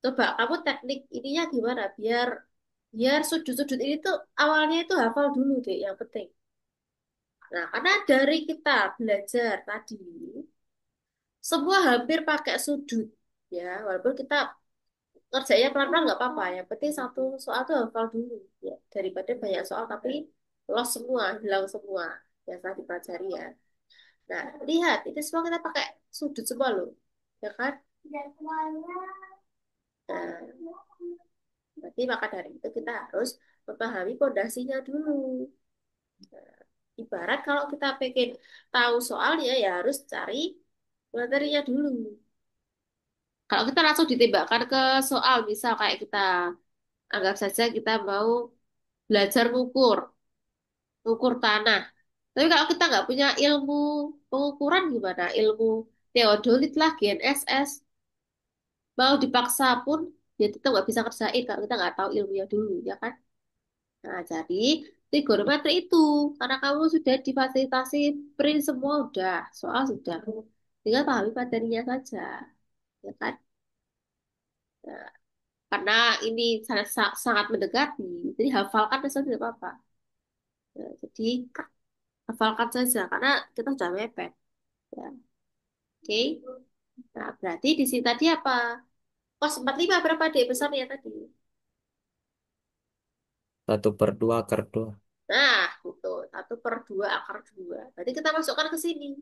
Coba kamu teknik ininya gimana? Biar biar sudut-sudut ini tuh awalnya itu hafal dulu deh, yang penting. Nah, karena dari kita belajar tadi, semua hampir pakai sudut. Ya, walaupun kita ngerjainnya pelan-pelan nggak apa-apa. Yang penting satu soal tuh hafal dulu. Ya, daripada banyak soal tapi lost semua, hilang semua. Yang telah dipelajari ya. Nah, lihat, ini semua kita pakai sudut semua loh. Ya kan? Nah, berarti maka dari itu kita harus memahami pondasinya dulu. Ibarat kalau kita pengen tahu soalnya ya harus cari materinya dulu. Kalau kita langsung ditembakkan ke soal, misal kayak kita anggap saja kita mau belajar mengukur tanah. Tapi kalau kita nggak punya ilmu pengukuran gimana? Ilmu teodolit lah, GNSS, mau dipaksa pun ya tetap nggak bisa kerjain kalau kita nggak tahu ilmunya dulu, ya kan? Nah, jadi trigonometri itu karena kamu sudah difasilitasi print semua udah, soal sudah. Tinggal pahami materinya saja, ya kan? Nah, karena ini sangat mendekati, jadi hafalkan saja tidak apa-apa. Nah, jadi hafalkan saja karena kita sudah mepet. Ya, oke. Nah, berarti di sini tadi apa? Kos 45 berapa dek besarnya tadi? 1/2 akar 2. Nah, betul. 1/2 akar 2. Berarti kita masukkan ke sini.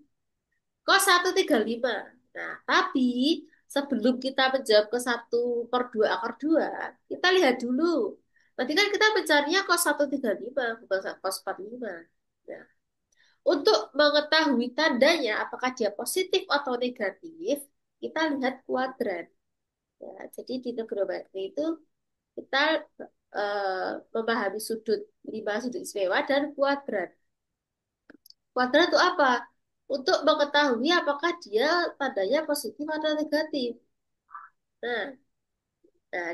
Kos 135. Nah, tapi sebelum kita menjawab ke 1/2 akar 2, kita lihat dulu. Berarti kan kita mencarinya kos 135, bukan kos 45. Nah, untuk mengetahui tandanya, apakah dia positif atau negatif, kita lihat kuadran. Ya, jadi di trigonometri itu kita memahami sudut 5 sudut istimewa dan kuadran. Kuadrat itu apa? Untuk mengetahui apakah dia tandanya positif atau negatif. Nah,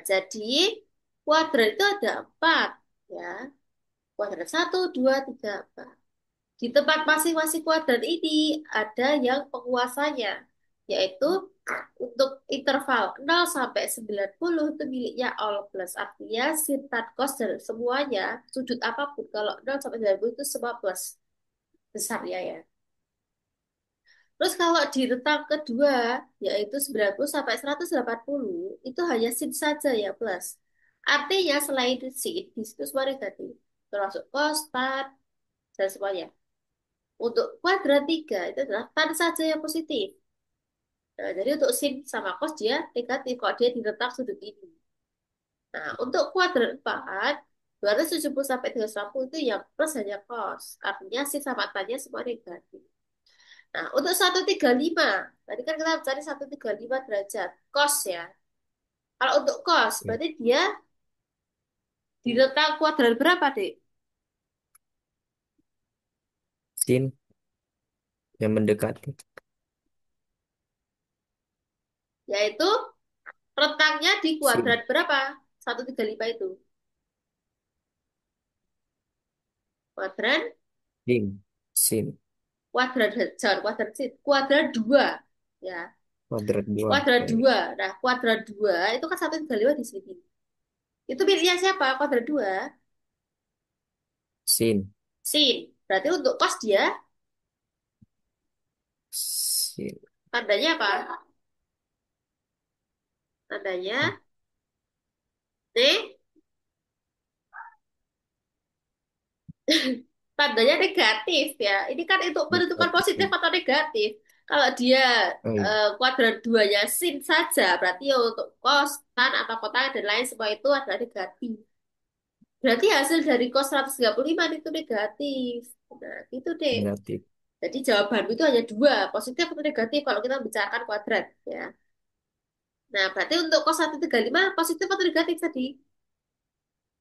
jadi kuadrat itu ada 4. Ya, kuadrat 1, 2, 3, 4. Di tempat masing-masing kuadrat ini ada yang penguasanya, yaitu untuk interval 0 sampai 90 itu miliknya all plus. Artinya sin, tan, cos, dan semuanya, sudut apapun, kalau 0 sampai 90 itu semua plus besarnya ya. Terus kalau di rentang kedua, yaitu 90 sampai 180 itu hanya sin saja ya plus. Artinya selain sin, di situ semua negatif. Termasuk cos, tan, dan semuanya. Untuk kuadrat 3, itu adalah tan saja yang positif. Nah, jadi untuk sin sama cos dia negatif kalau dia di rentang sudut ini. Nah, untuk kuadrat 4, 270 sampai 380 itu yang plus hanya cos. Artinya sin sama tannya semua negatif. Nah, untuk 135, tadi kan kita cari 135 derajat. Cos ya. Kalau untuk cos, Ya. berarti dia di rentang kuadrat berapa, Dek? Sin yang mendekati. Yaitu Rentangnya di kuadrat Sin. berapa? 135 itu. Kuadrat, Sin. Sin. kuadrat, jangan kuadrat sih. Kuadrat 2. Ya, Kuadrat dua. kuadrat Oh, iya. 2. Nah, kuadrat 2 itu kan 135 di sini. Itu miliknya siapa? Kuadrat 2. Sin. Sin. Berarti untuk kos dia, Sin. tandanya apa? Tandanya N, tandanya negatif ya. Ini kan untuk menentukan positif Negatif. atau negatif. Kalau dia Oh, iya. kuadrat duanya sin saja, berarti ya untuk kos, tan, atau kota, dan lain semua itu adalah negatif. Berarti hasil dari kos 135 itu negatif. Nah, itu deh. Negatif. Jadi jawabanmu itu hanya dua, positif atau negatif kalau kita bicarakan kuadrat. Ya. Nah, berarti untuk kos 135 positif atau negatif tadi?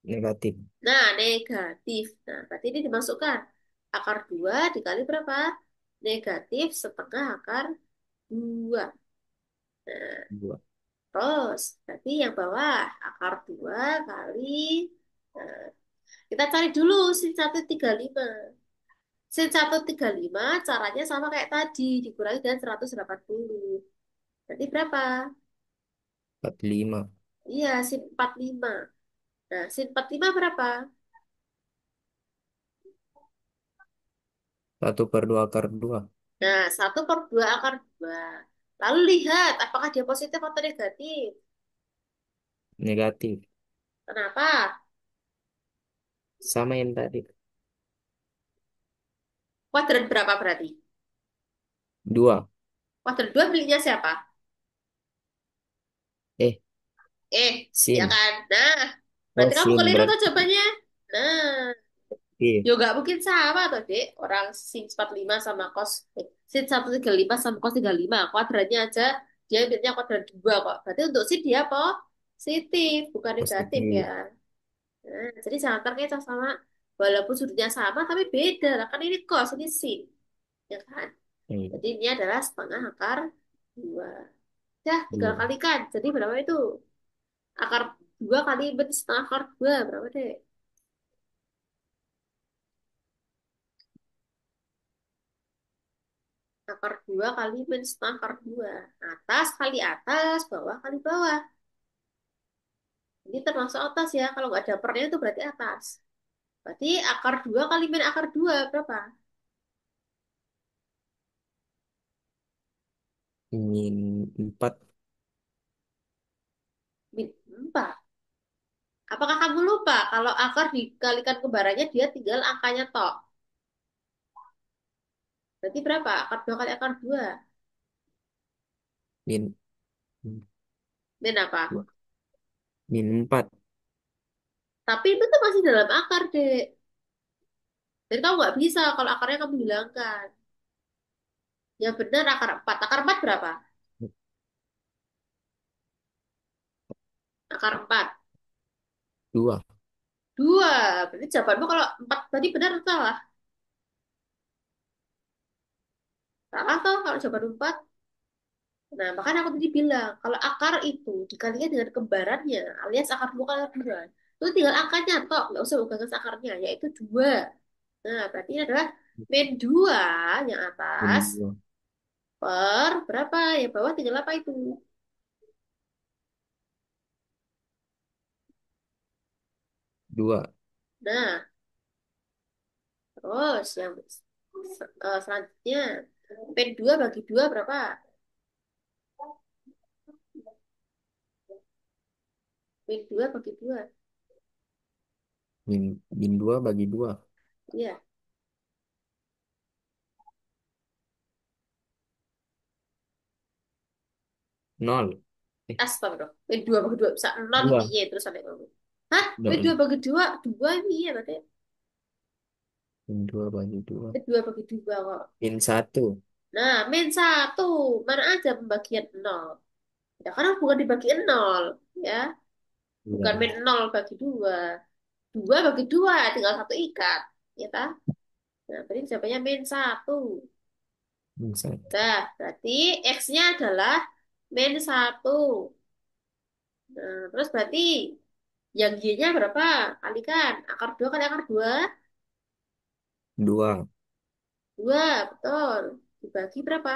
Negatif. Nah, negatif. Nah, berarti ini dimasukkan. Akar 2 dikali berapa? Negatif setengah akar 2. Nah, Dua. terus, berarti yang bawah akar 2 kali. Nah, kita cari dulu sin 135. Sin 135 caranya sama kayak tadi. Dikurangi dengan 180. Berarti berapa? 45. Iya, sin 45. Nah, sin 45 berapa? 1/2 akar 2. Nah, 1/2 akar 2. Lalu lihat apakah dia positif atau negatif. Negatif. Kenapa? Sama yang tadi. Kuadrat berapa berarti? Dua. Kuadrat 2 miliknya siapa? Eh, Ya sin. kan? Nah, Oh, berarti kamu sin keliru tuh berarti. jawabannya. Nah, Iya. ya nggak mungkin sama tuh, Dek. Orang sin 45 sama cos, sin 135 sama cos 35. Kuadratnya aja, dia miliknya kuadrat 2 kok. Berarti untuk sin dia positif, bukan negatif ya. Positif. Nah, jadi jangan terkecoh sama, walaupun sudutnya sama, tapi beda. Lah, kan ini cos, ini sin. Ya kan? Iya. Jadi ini adalah setengah akar 2. Dah, tinggal Iya. kalikan. Jadi berapa itu? Akar 2 kali setengah akar 2. Berapa deh? Akar 2 kali setengah akar 2. Atas kali atas, bawah kali bawah. Ini termasuk atas ya. Kalau nggak ada pernya itu berarti atas. Berarti akar 2 kali akar 2 berapa? Min 4. Min 4. Apakah kamu lupa kalau akar dikalikan kembarannya dia tinggal angkanya tok? Berarti berapa? Akar 2 kali akar 2. Min Min apa? 2. Min 4. Tapi itu tuh masih dalam akar, Dek. Dan kamu nggak bisa kalau akarnya kamu hilangkan. Yang benar akar 4. Akar 4 berapa? Akar 4. 2. 2. Berarti jawabanmu kalau 4 tadi benar atau salah? Salah toh kalau jawaban 4. Nah, makanya aku tadi bilang, kalau akar itu dikalikan dengan kembarannya, alias akar 2 kali akar 2, itu tinggal angkanya toh, nggak usah ugas akarnya, yaitu 2. Nah, berarti ini adalah min 2 yang atas Min 2. per berapa? Yang bawah tinggal apa itu? 2. Nah, terus yang selanjutnya, min 2 bagi 2 berapa? Min 2 bagi 2. Min 2 bagi 2. Iya, 0. Eh, astagfirullah. Min 2 bagi 2 bisa 0 2. iya terus sampai ngomong. Hah? Min 2 0. bagi 2 2 ini iya berarti. Min 2 bagi 2. Min 2 bagi 2 kok. Min 1. Nah, min 1. Mana ada pembagian 0? Ya karena bukan dibagiin 0. Ya, bukan Iya. min 0 bagi 2. 2 bagi 2 tinggal satu ikat. Ya tak? Nah, berarti jawabannya min 1. Min 1. Nah, berarti X-nya adalah min 1. Nah, terus berarti yang Y-nya berapa? Kalikan. Akar 2 kali akar 2 2. 2 betul. Dibagi berapa?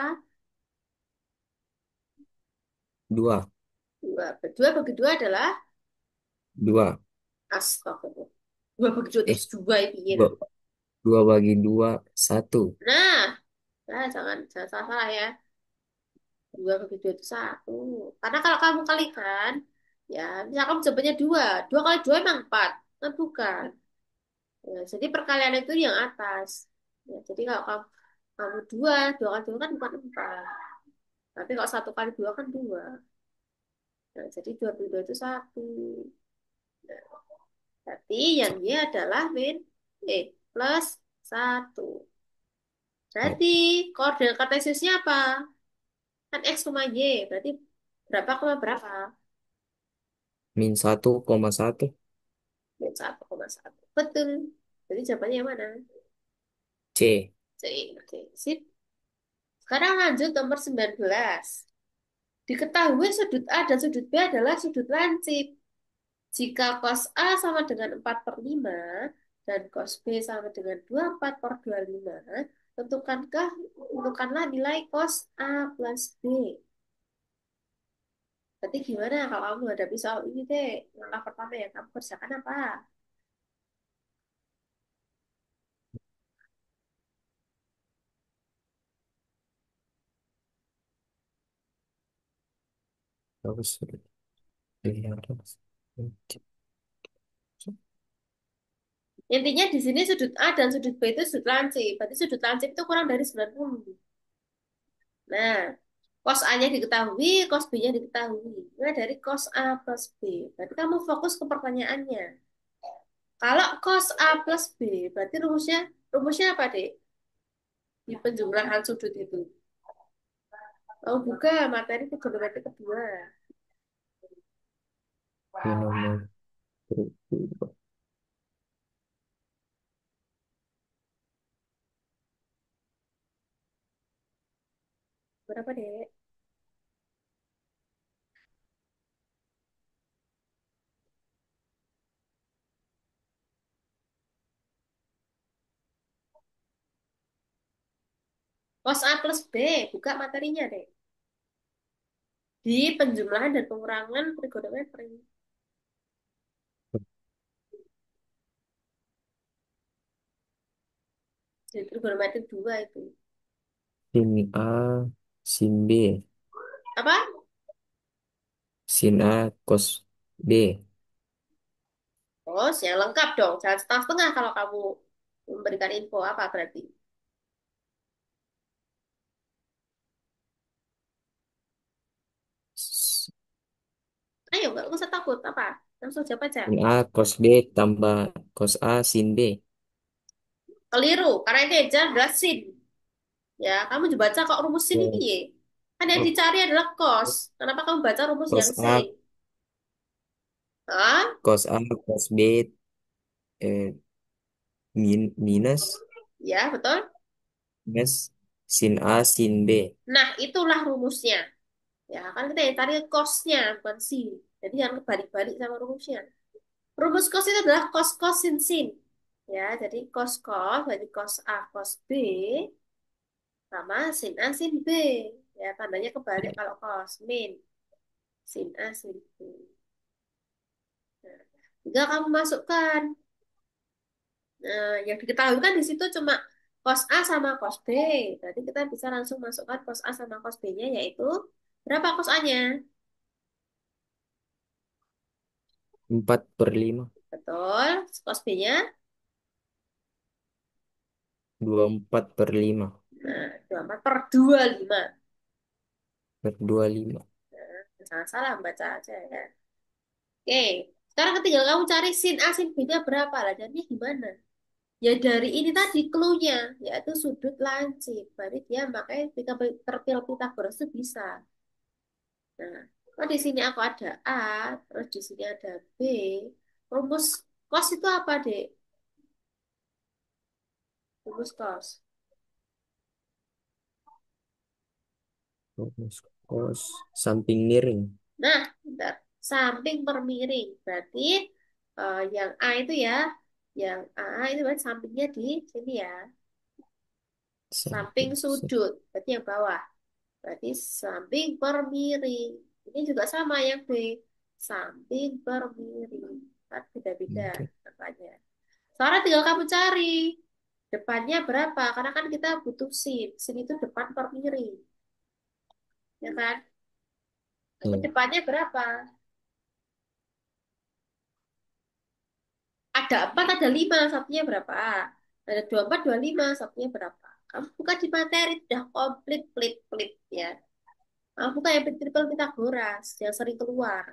2. 2. 2 bagi 2 adalah 2. astagfirullah. 2 bagi 2 Eh, terus 2 itu ya. 2, 2 bagi 2, 1. Nah, nah jangan salah ya. 2 bagi 2 itu 1. Karena kalau kamu kalikan, ya, misal kamu jawabnya 2. 2 kali 2 emang 4. Kan bukan. Ya, jadi perkalian itu yang atas. Ya, jadi kalau kamu 2 kali 2 kan bukan 4. Tapi kalau 1 kali 2 kan 2. Nah, jadi 2 kali 2 itu 1. Nah, berarti yang Y adalah plus 1. Berarti koordinat kartesiusnya apa? Kan X, Y. Berarti berapa koma berapa? -1,1. Min 1,1. Betul. Jadi jawabannya yang mana? C. C. Oke, sip. Sekarang lanjut nomor 19. Diketahui sudut A dan sudut B adalah sudut lancip. Jika cos A sama dengan 4/5 dan cos B sama dengan 24/25, tentukanlah nilai cos A plus B. Berarti gimana kalau kamu menghadapi soal ini deh? Langkah pertama yang kamu kerjakan apa? Terus lihat. Intinya di sini sudut A dan sudut B itu sudut lancip. Berarti sudut lancip itu kurang dari 90. Nah, cos A-nya diketahui, cos B-nya diketahui. Nah, dari cos A plus B. Berarti kamu fokus ke pertanyaannya. Kalau cos A plus B, berarti rumusnya apa, Dek? Di penjumlahan sudut itu. Oh, buka materi trigonometri kedua. Nomor berubah. Berapa, Dek? Cos A plus B, buka materinya, Dek. Di penjumlahan dan pengurangan trigonometri. Jadi trigonometri dua itu. Sin A, sin B. Apa? Sin A, cos B. Terus yang lengkap dong. Jangan setengah-setengah kalau kamu memberikan info apa berarti. Ayo, nggak usah takut. Apa? Langsung jawab aja. Sin A, cos B tambah cos A, sin B. Keliru. Karena ini aja adalah sin. Ya, kamu baca kok rumus sin ini Ya. ya. Kan yang Oh, dicari adalah cos. Kenapa kamu baca rumus cos yang A, sin? Hah? cos A, cos B, minus, Ya, betul. sin A, sin B. Nah, itulah rumusnya. Ya, kan kita yang cari cosnya, bukan sin. Jadi jangan kebalik-balik sama rumusnya. Rumus cos itu adalah cos cos sin sin. Ya, jadi cos cos berarti cos A cos B sama sin A sin B. Ya, tandanya kebalik kalau cos min sin A sin B. Nah, tinggal kamu masukkan. Nah, yang diketahui kan di situ cuma cos A sama cos B. Berarti kita bisa langsung masukkan cos A sama cos B-nya yaitu berapa cos A-nya? 4/5. Betul. Cos B-nya 24/5. 24/25. 25. Jangan salah baca aja ya. Oke, sekarang ketinggal kamu cari sin A, sin B-nya berapa lah. Jadinya gimana? Ya dari ini tadi clue-nya, yaitu sudut lancip. Berarti dia makanya terpil Pythagoras itu bisa. Nah, kalau di sini aku ada A, terus di sini ada B. Rumus cos itu apa, Dek? Rumus cos. Cos, cos samping miring. Nah, bentar. samping per miring. Berarti yang A itu ya, yang A itu berarti sampingnya di sini ya. Samping Samping. sudut, berarti yang bawah. Berarti samping per miring. Ini juga sama yang B. Samping per miring. Kan beda-beda Oke. angkanya. Sekarang tinggal kamu cari. Depannya berapa? Karena kan kita butuh sin. Sin itu depan per miring. Ya kan? Tapi Iya. depannya berapa? Ada 4, ada 5. Satunya berapa? Ada 24, 25. Satunya berapa? Kamu buka di materi. Sudah komplit, plit, plit. Ya. Kamu buka yang triple Pitagoras. Yang sering keluar.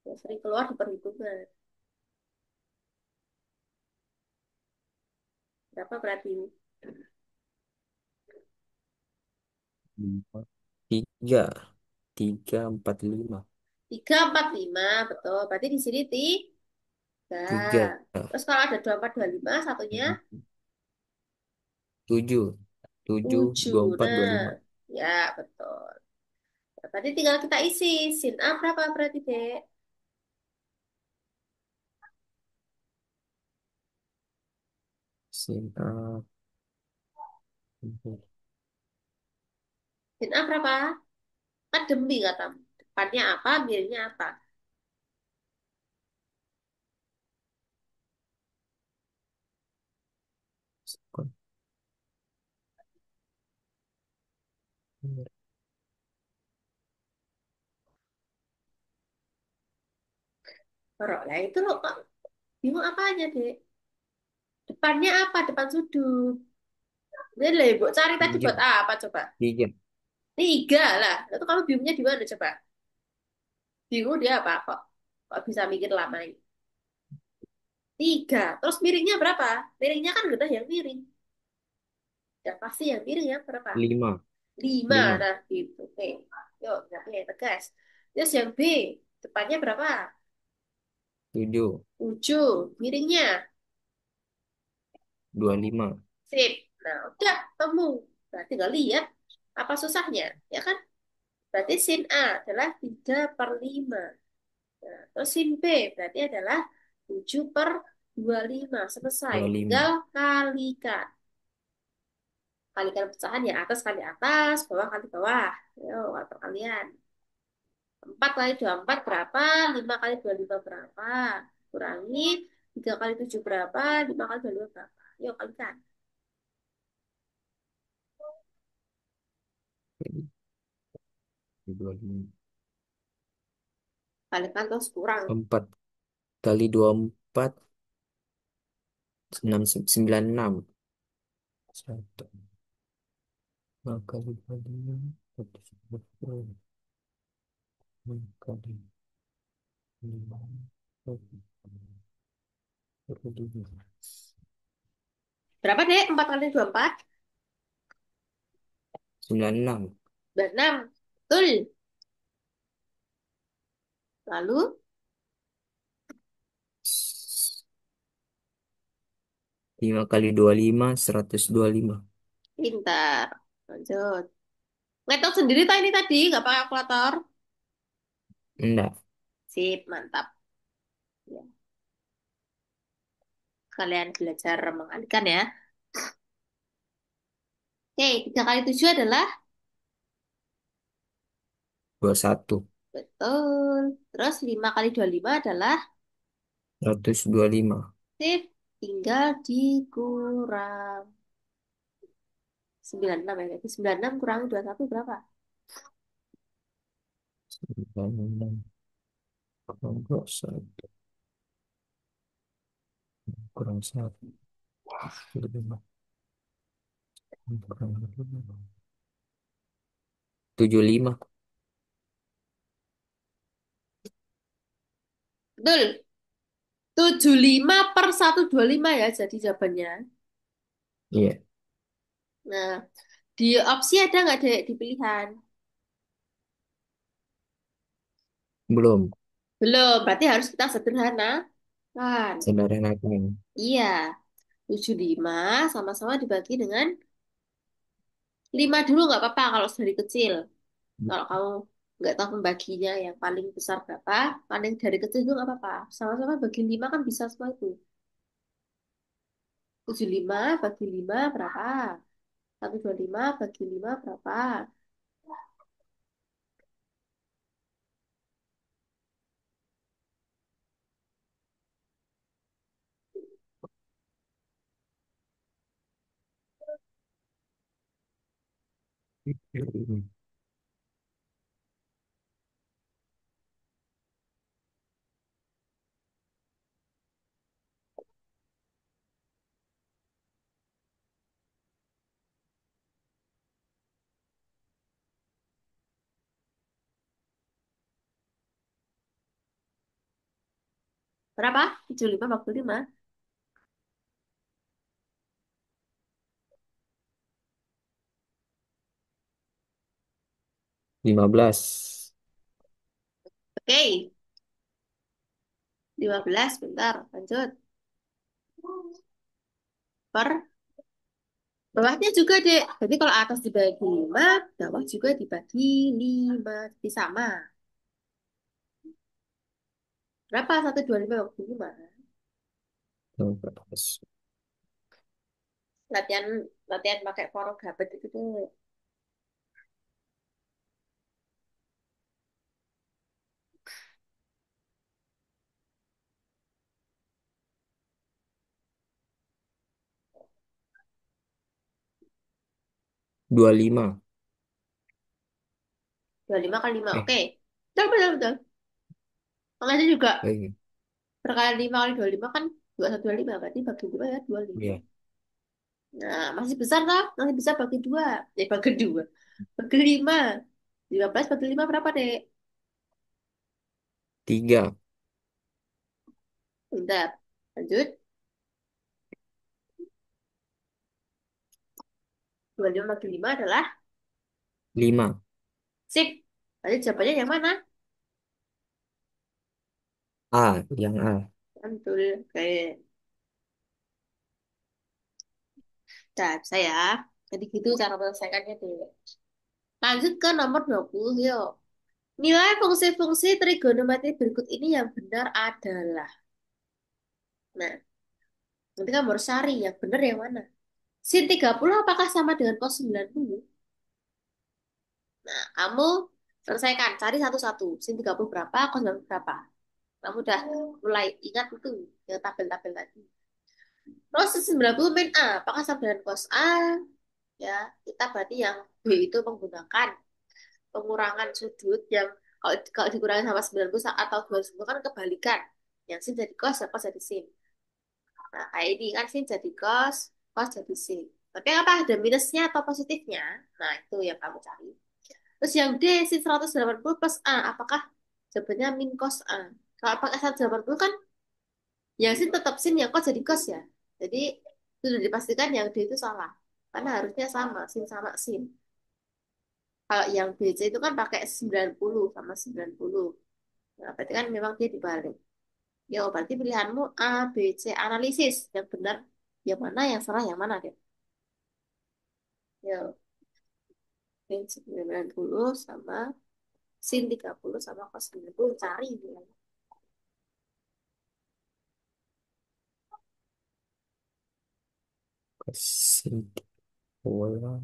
Yang sering keluar di perhitungan. Berapa berarti? Lima. Tiga. Tiga, empat, lima. 3, 4, 5. Betul. Berarti di sini Tiga. 3. Terus kalau ada 24, 25, satunya Tujuh. Tujuh, dua 7. empat, dua Nah, lima. ya betul. Nah, berarti tinggal kita isi. Sin A berapa berarti, Dek? Sin A. Sin A berapa? Kan demi katamu. Depannya apa, miringnya apa? Taruh lah itu loh, Kak. Bingung apanya, Dek? Depannya apa? Depan sudut. Ini lah, Ibu cari tadi Tiga. buat apa coba? Tiga. 3 lah. Itu kamu bingungnya di mana coba? Bingung dia apa kok? Kok bisa mikir lama ini? 3. Terus miringnya berapa? Miringnya kan udah yang miring. Ya pasti yang miring ya berapa? Lima. 5. Lima. Nah, gitu. Oke. Yuk, oke, tegas. Terus yang B, depannya berapa? Tujuh. 7. Miringnya. Dua lima. Sip. Nah, udah temu. Nah, tinggal lihat apa susahnya. Ya kan? Berarti sin A adalah 3 per 5. Nah, terus sin B berarti adalah 7 per 25. Selesai. Dua lima. Tinggal kalikan. Kalikan pecahan ya atas kali atas, bawah kali bawah. Ayo, perkalian. 4 kali 24 berapa? 5 kali 25 berapa? Kurangi 3 kali 7 berapa? 5 kali 25 berapa? Yuk kalikan. Dua lima. Kalikan terus kurang. Empat kali dua empat. Enam, sembilan, enam. Satu. Lima kali dua lima. Satu, sepuluh. Lima kali lima. Satu, sepuluh, lima. Berapa deh? 4 kali 24? 96. 26. Betul. Lalu, 5 kali 25, 125. pintar. Lanjut. Ngitung sendiri tak ini tadi, nggak pakai kalkulator. Enggak. Sip, mantap. Ya. Kalian belajar mengalihkan ya. Oke, 3 kali 7 adalah 21. betul. Terus 5 kali 25 adalah 125. sip. Tinggal dikurang. 96 ya. Berarti 96 kurang 21 berapa? 96. Kurang satu. Kurang satu. Lima. Kurang lima. 75. Betul. 75 per 125 ya jadi jawabannya. Iya. Nah, di opsi ada nggak dek di pilihan? Belum. Belum, berarti harus kita sederhana. Kan? Sederhanakan. Iya, 75 sama-sama dibagi dengan 5 dulu nggak apa-apa kalau dari kecil. Kalau kamu Nggak tahu pembaginya yang paling besar berapa, paling dari kecil itu nggak apa-apa. Sama-sama bagi 5 kan bisa semua itu. 75 bagi 5 berapa? 125 bagi 5 berapa? Berapa? 75 bagi 5. 15. Oke, 15 bentar, lanjut. Per bawahnya juga, Dek. Jadi kalau atas dibagi 5, bawah juga dibagi 5. Jadi sama. Berapa? 125 bagi 5. 15. Latihan latihan pakai porong gabet itu deh. 25. 25 kali 5. Eh, Oke. Betul, betul, betul. Makanya juga eh, perkalian 5 kali 25 kan 2125. Berarti bagi 2 ya, 25. iya. Nah, masih besar toh? Masih bisa bagi 2. Bagi 2. Bagi 5. 15 bagi 5 berapa, Dek? 3. Bentar. Lanjut. 25 bagi 5 adalah 5. sip. Tadi jawabannya yang mana? A. Yang A. Betul. Oke. Nah, bisa ya. Jadi gitu cara menyelesaikannya, Dek. Lanjut ke nomor 20, yuk. Nilai fungsi-fungsi trigonometri berikut ini yang benar adalah. Nah, nanti kamu harus cari yang benar yang mana. Sin 30 apakah sama dengan cos 90? Nah, kamu selesaikan, cari satu-satu. Sin 30 berapa, cos 90 berapa. Kamu udah mulai ingat itu, yang tabel-tabel tadi. Terus sin 90 min A, apakah sama dengan cos A? Ya, kita berarti yang B itu menggunakan pengurangan sudut yang kalau dikurangi sama 90 atau 20 kan kebalikan. Yang sin jadi cos, ya cos jadi sin. Nah, kayak ini kan sin jadi cos, cos jadi sin. Tapi apa ada minusnya atau positifnya? Nah, itu yang kamu cari. Terus yang D, sin 180 plus A, apakah jawabannya min cos A? Kalau pakai 180 kan, yang sin tetap sin, yang cos jadi cos ya. Jadi, sudah dipastikan yang D itu salah. Karena harusnya sama, sin sama sin. Kalau yang BC itu kan pakai 90 sama 90. Nah, berarti kan memang dia dibalik. Ya, berarti pilihanmu A, B, C, analisis. Yang benar, yang mana, yang salah, yang mana, deh? Ya, sin 90 sama sin 30 sama cos 90. Cari. Ya. Kesimpulan.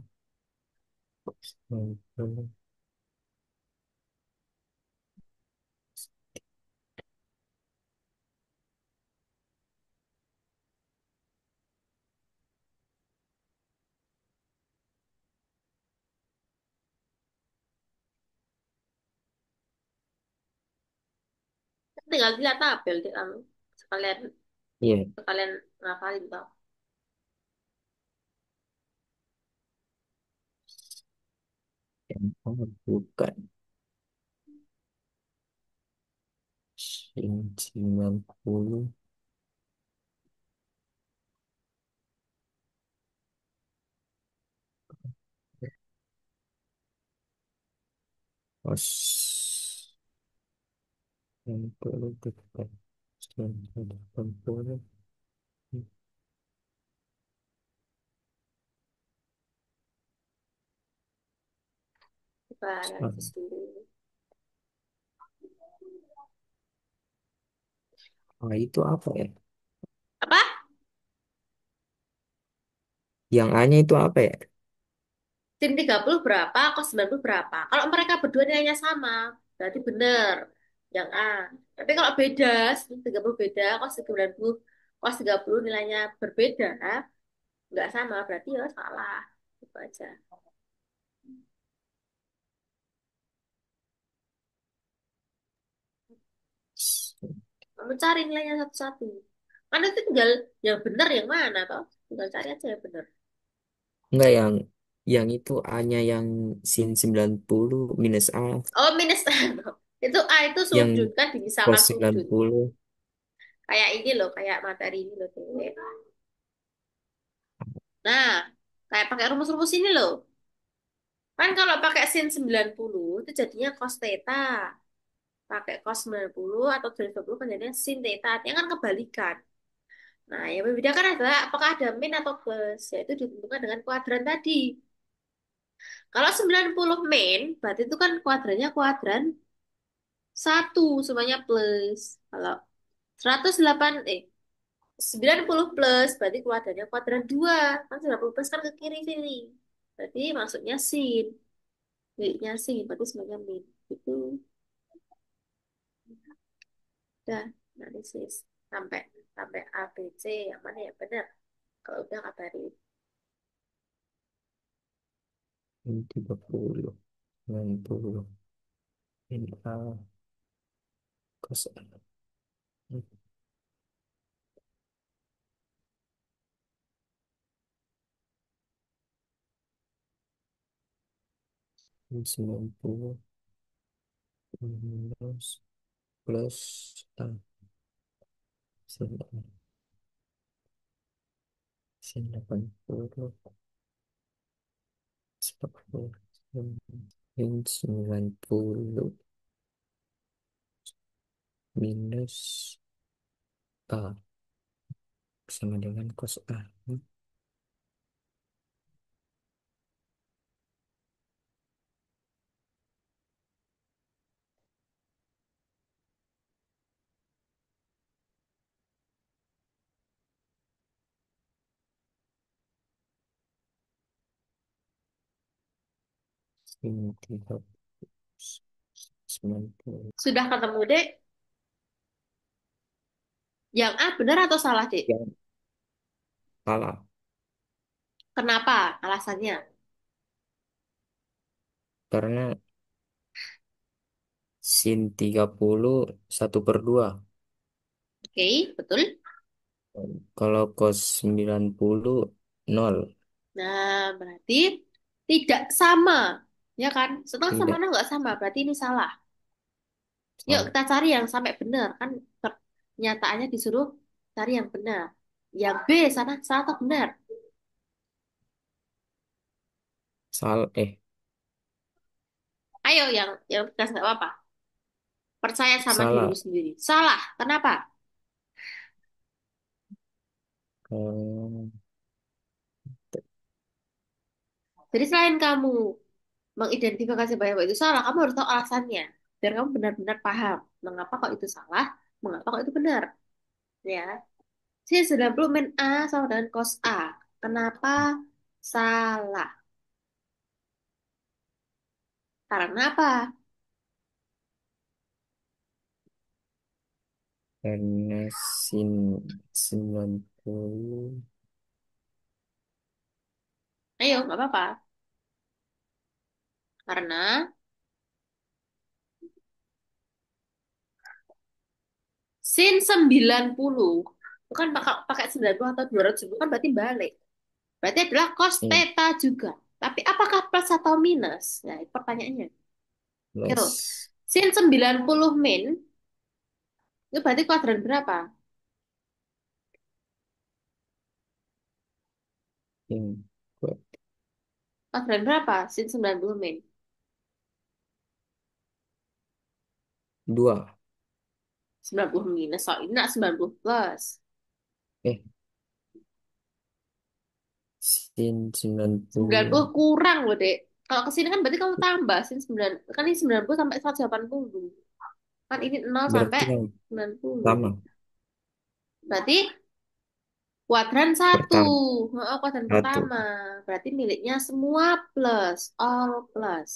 Tinggal dilihat tabel deh kamu. Sekalian, Iya. sekalian ngafalin toh. Yang A bukan. Sin 90. Cos 90 bukan. Sin 80. Coba analisis dulu. Ah, itu apa ya? Apa? Yang A-nya itu apa ya? Sin 30 berapa, cos 90 berapa? Kalau mereka berdua nilainya sama, berarti benar. Yang A. Tapi kalau beda, sin 30 beda, cos 30 nilainya berbeda, nggak sama, berarti ya salah. Itu aja. Kamu cari nilainya satu-satu. Kan itu tinggal yang benar yang mana, toh? Tinggal cari aja yang benar. Enggak, yang itu A-nya yang sin 90 minus A, Oh, minus. Itu A itu yang sudut, kan cos dimisalkan sembilan sudut. puluh Kayak ini loh, kayak materi ini loh. Dek. Nah, kayak pakai rumus-rumus ini loh. Kan kalau pakai sin 90 itu jadinya cos theta. Pakai cos 90 atau sin 90 kan jadinya sin theta. Artinya kan kebalikan. Nah, yang membedakan adalah apakah ada min atau plus. Yaitu ditentukan dengan kuadran tadi. Kalau 90 min, berarti itu kan kuadrannya kuadran satu semuanya plus. Kalau 108, 90 plus, berarti kuadrannya kuadran 2. Kan 90 plus kan ke kiri sini. Berarti maksudnya sin. Miliknya sin, berarti semuanya min. Itu udah analisis sampai sampai A B C yang mana yang benar. Kalau udah kabarin. 30 90 min A cos A, 90 minus plus A sin A sin 80 40 min 90 minus A sama dengan cos A. Sin 90 Sudah ketemu, Dek? Yang A benar atau salah, Dek? yang salah Kenapa? Alasannya. karena sin 30 1/2. Oke, betul. Kalau cos 90 nol. Nah, berarti tidak sama. Ya kan? Setelah sama Tidak atau nggak sama, berarti ini salah. Yuk salah. kita cari yang sampai benar. Kan nyataannya disuruh cari yang benar. Yang B sana salah atau benar? Salah. Ayo yang tegas nggak apa-apa. Percaya sama dirimu Salah. sendiri. Salah. Kenapa? Eh, Jadi selain kamu mengidentifikasi bahwa itu salah, kamu harus tahu alasannya. Biar kamu benar-benar paham mengapa kok itu salah, mengapa kok itu benar. Ya. Sin 90 min A sama dengan cos A. Kenapa salah? Karena apa? karena sin 90 Ayo, nggak apa-apa. Karena sin 90 bukan pakai pakai 90 atau 200 bukan berarti balik. Berarti adalah cos eh, theta juga. Tapi apakah plus atau minus? Nah, itu pertanyaannya. Yo, plus sin 90 min itu berarti kuadran berapa? sin kuat Kuadran berapa? Sin 90 min. 2. 90 minus, so ini nak 90 plus. eh sin 90 90 kurang loh, Dek. Kalau ke sini kan berarti kamu tambah sin 9. Kan ini 90 sampai 180. Kan ini 0 sampai berarti yang 90. sama. Berarti kuadran satu. Pertama Oh, kuadran satu. pertama. Berarti miliknya semua plus. All plus.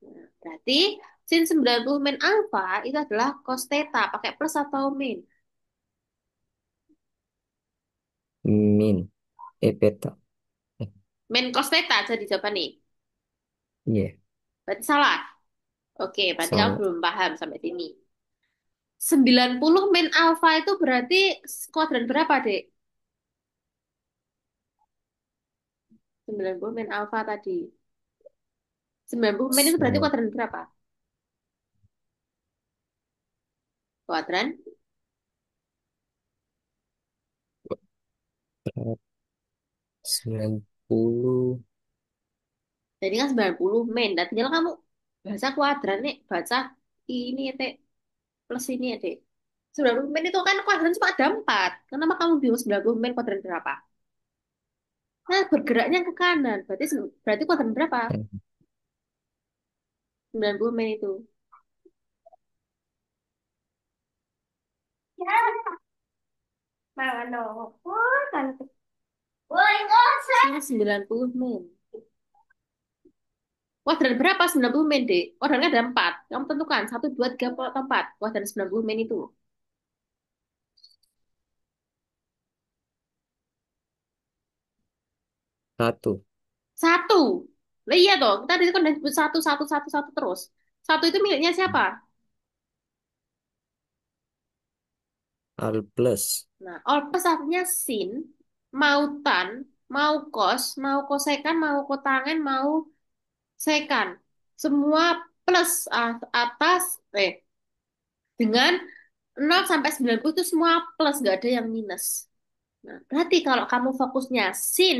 Nah, berarti sin 90 min alfa itu adalah cos theta. Pakai plus atau min? Min. Beta. Eh, Min cos theta jadi jawaban nih. iya. Berarti salah. Oke, berarti kamu Salah. belum paham sampai sini. 90 min alfa itu berarti kuadran berapa, Dek? 90 min alfa tadi. 90 min itu berarti Sembilan- kuadran berapa? Kuadran. 90. Jadi kan 90 min. Dan tinggal kamu baca kuadran nih. Baca ini ya, Dek. Plus ini ya, Dek. 90 min itu kan kuadran cuma ada 4. Kenapa kamu bingung 90 min kuadran berapa? Nah, bergeraknya ke kanan. Berarti kuadran berapa? 90 min itu. Ini 90 min. Kuadran berapa 90 min, Dek? Kuadrannya ada 4. Kamu tentukan. 1, 2, 3, 4. Kuadran 90 min itu. Satu. Satu. Lah iya dong. Tadi kan udah disebut satu, satu, satu, satu terus. Satu itu miliknya siapa? Al plus. Nah, all plus artinya sin, mau tan, mau cos, mau kosekan, mau kotangen, mau sekan. Semua plus atas, dengan 0 sampai 90 itu semua plus, nggak ada yang minus. Nah, berarti kalau kamu fokusnya sin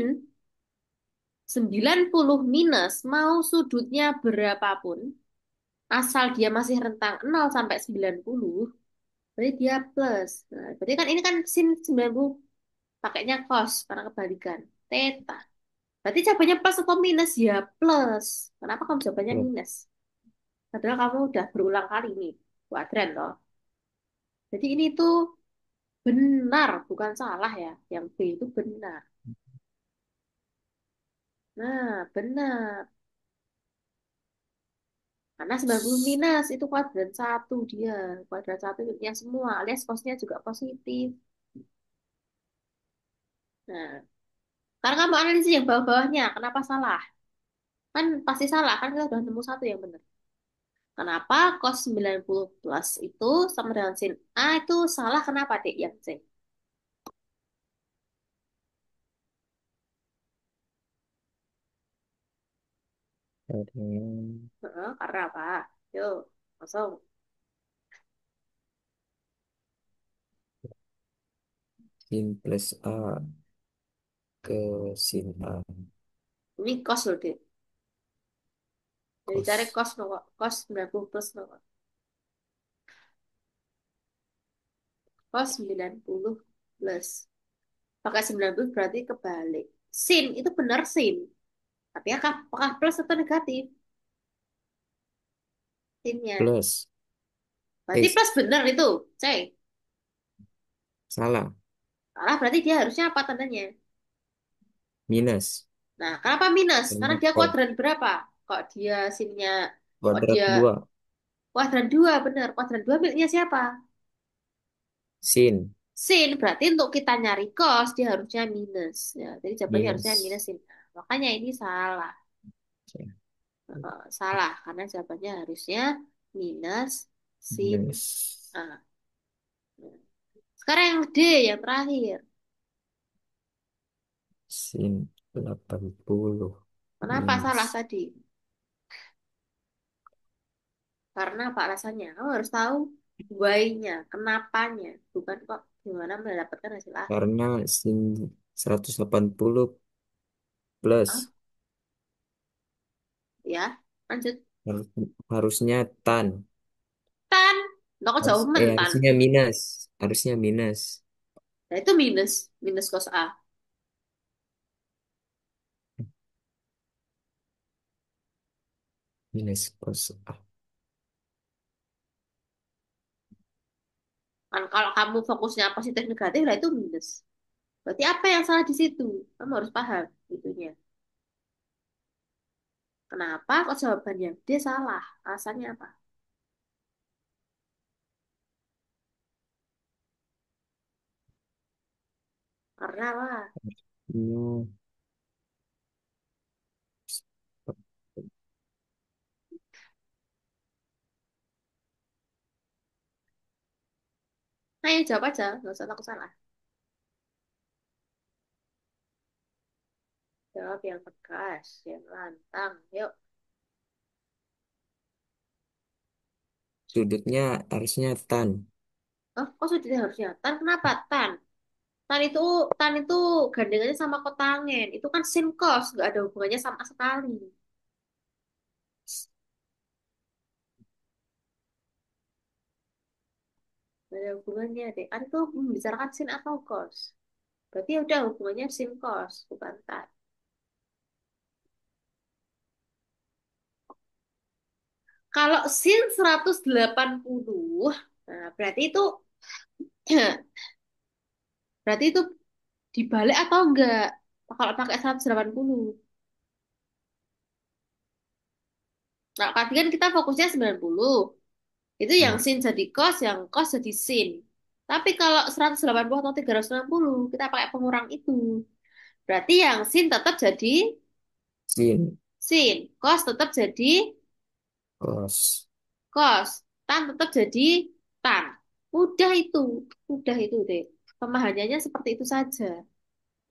90 minus, mau sudutnya berapapun, asal dia masih rentang 0 sampai 90, berarti dia plus. Nah, berarti kan ini kan sin 90 pakainya cos karena kebalikan. Theta. Berarti jawabannya plus atau minus? Ya plus. Kenapa kamu jawabannya minus? Padahal kamu udah berulang kali nih. Kuadran loh. Jadi ini tuh benar, bukan salah ya. Yang B itu benar. Nah, benar. Karena 90 minus itu kuadran satu dia. Kuadran satu ya semua, alias cosnya juga positif. Nah, karena kamu analisis yang bawah-bawahnya, kenapa salah? Kan pasti salah, kan kita udah nemu satu yang benar. Kenapa cos 90 plus itu sama dengan sin A itu salah, kenapa, Dek? Yang C. Heeh, karena apa? Yuk, kosong. Sin plus A ke sin A Ini cos loh, Dek. Jadi cari cos cos no, cos 90 plus no. Cos 90 plus. Pakai 90 berarti kebalik. Sin, itu benar sin. Tapi apakah plus atau negatif? Sinnya. plus. Berarti Eh, plus benar itu, C. salah. Salah berarti dia harusnya apa tandanya? Minus. Nah, kenapa minus? Karena Karena dia cos kuadran berapa? Kok dia sinnya, kok kuadrat dia 2 kuadran 2 benar. Kuadran 2 miliknya siapa? sin Sin, berarti untuk kita nyari cos, dia harusnya minus. Ya, jadi jawabannya harusnya minus. minus sin. Nah, makanya ini salah. Salah, karena jawabannya harusnya minus sin Minus A. Nah, sekarang yang D, yang terakhir. sin 80 Kenapa minus salah tadi? Karena apa alasannya? Kamu harus tahu why-nya, kenapanya. Bukan kok gimana mendapatkan hasil akhir. karena sin 180 Ah, plus ya, lanjut. harus- harusnya tan. Tan, lo kok jauh mentan. Harusnya minus Nah, itu minus, minus cos A. minus cos A. Kan kalau kamu fokusnya positif negatif, lah itu minus. Berarti apa yang salah di situ? Kamu harus paham itunya. Kenapa kok jawabannya dia salah? Alasannya apa? Karena apa? Hmm, Ayo jawab aja, nggak usah takut salah. Jawab yang tegas, yang lantang. Yuk. sudutnya harusnya tan. Oh, kok sudah harusnya tan? Kenapa tan? Tan itu tan itu gandengannya sama kotangen. Itu kan sin cos, nggak ada hubungannya sama sekali. Nggak ada hubungannya deh. Kan itu membicarakan sin atau cos. Berarti ya udah hubungannya sin cos, bukan tan. Kalau sin 180, nah berarti itu dibalik atau enggak? Kalau pakai 180. Nah, tadi kan kita fokusnya 90. Itu yang Ya, sin jadi cos, yang cos jadi sin. Tapi kalau 180 atau 360, kita pakai pengurang itu. Berarti yang sin tetap jadi sin, sin. Cos tetap jadi cos. cos. Tan tetap jadi tan. Udah itu. Udah itu deh. Pemahamannya seperti itu saja.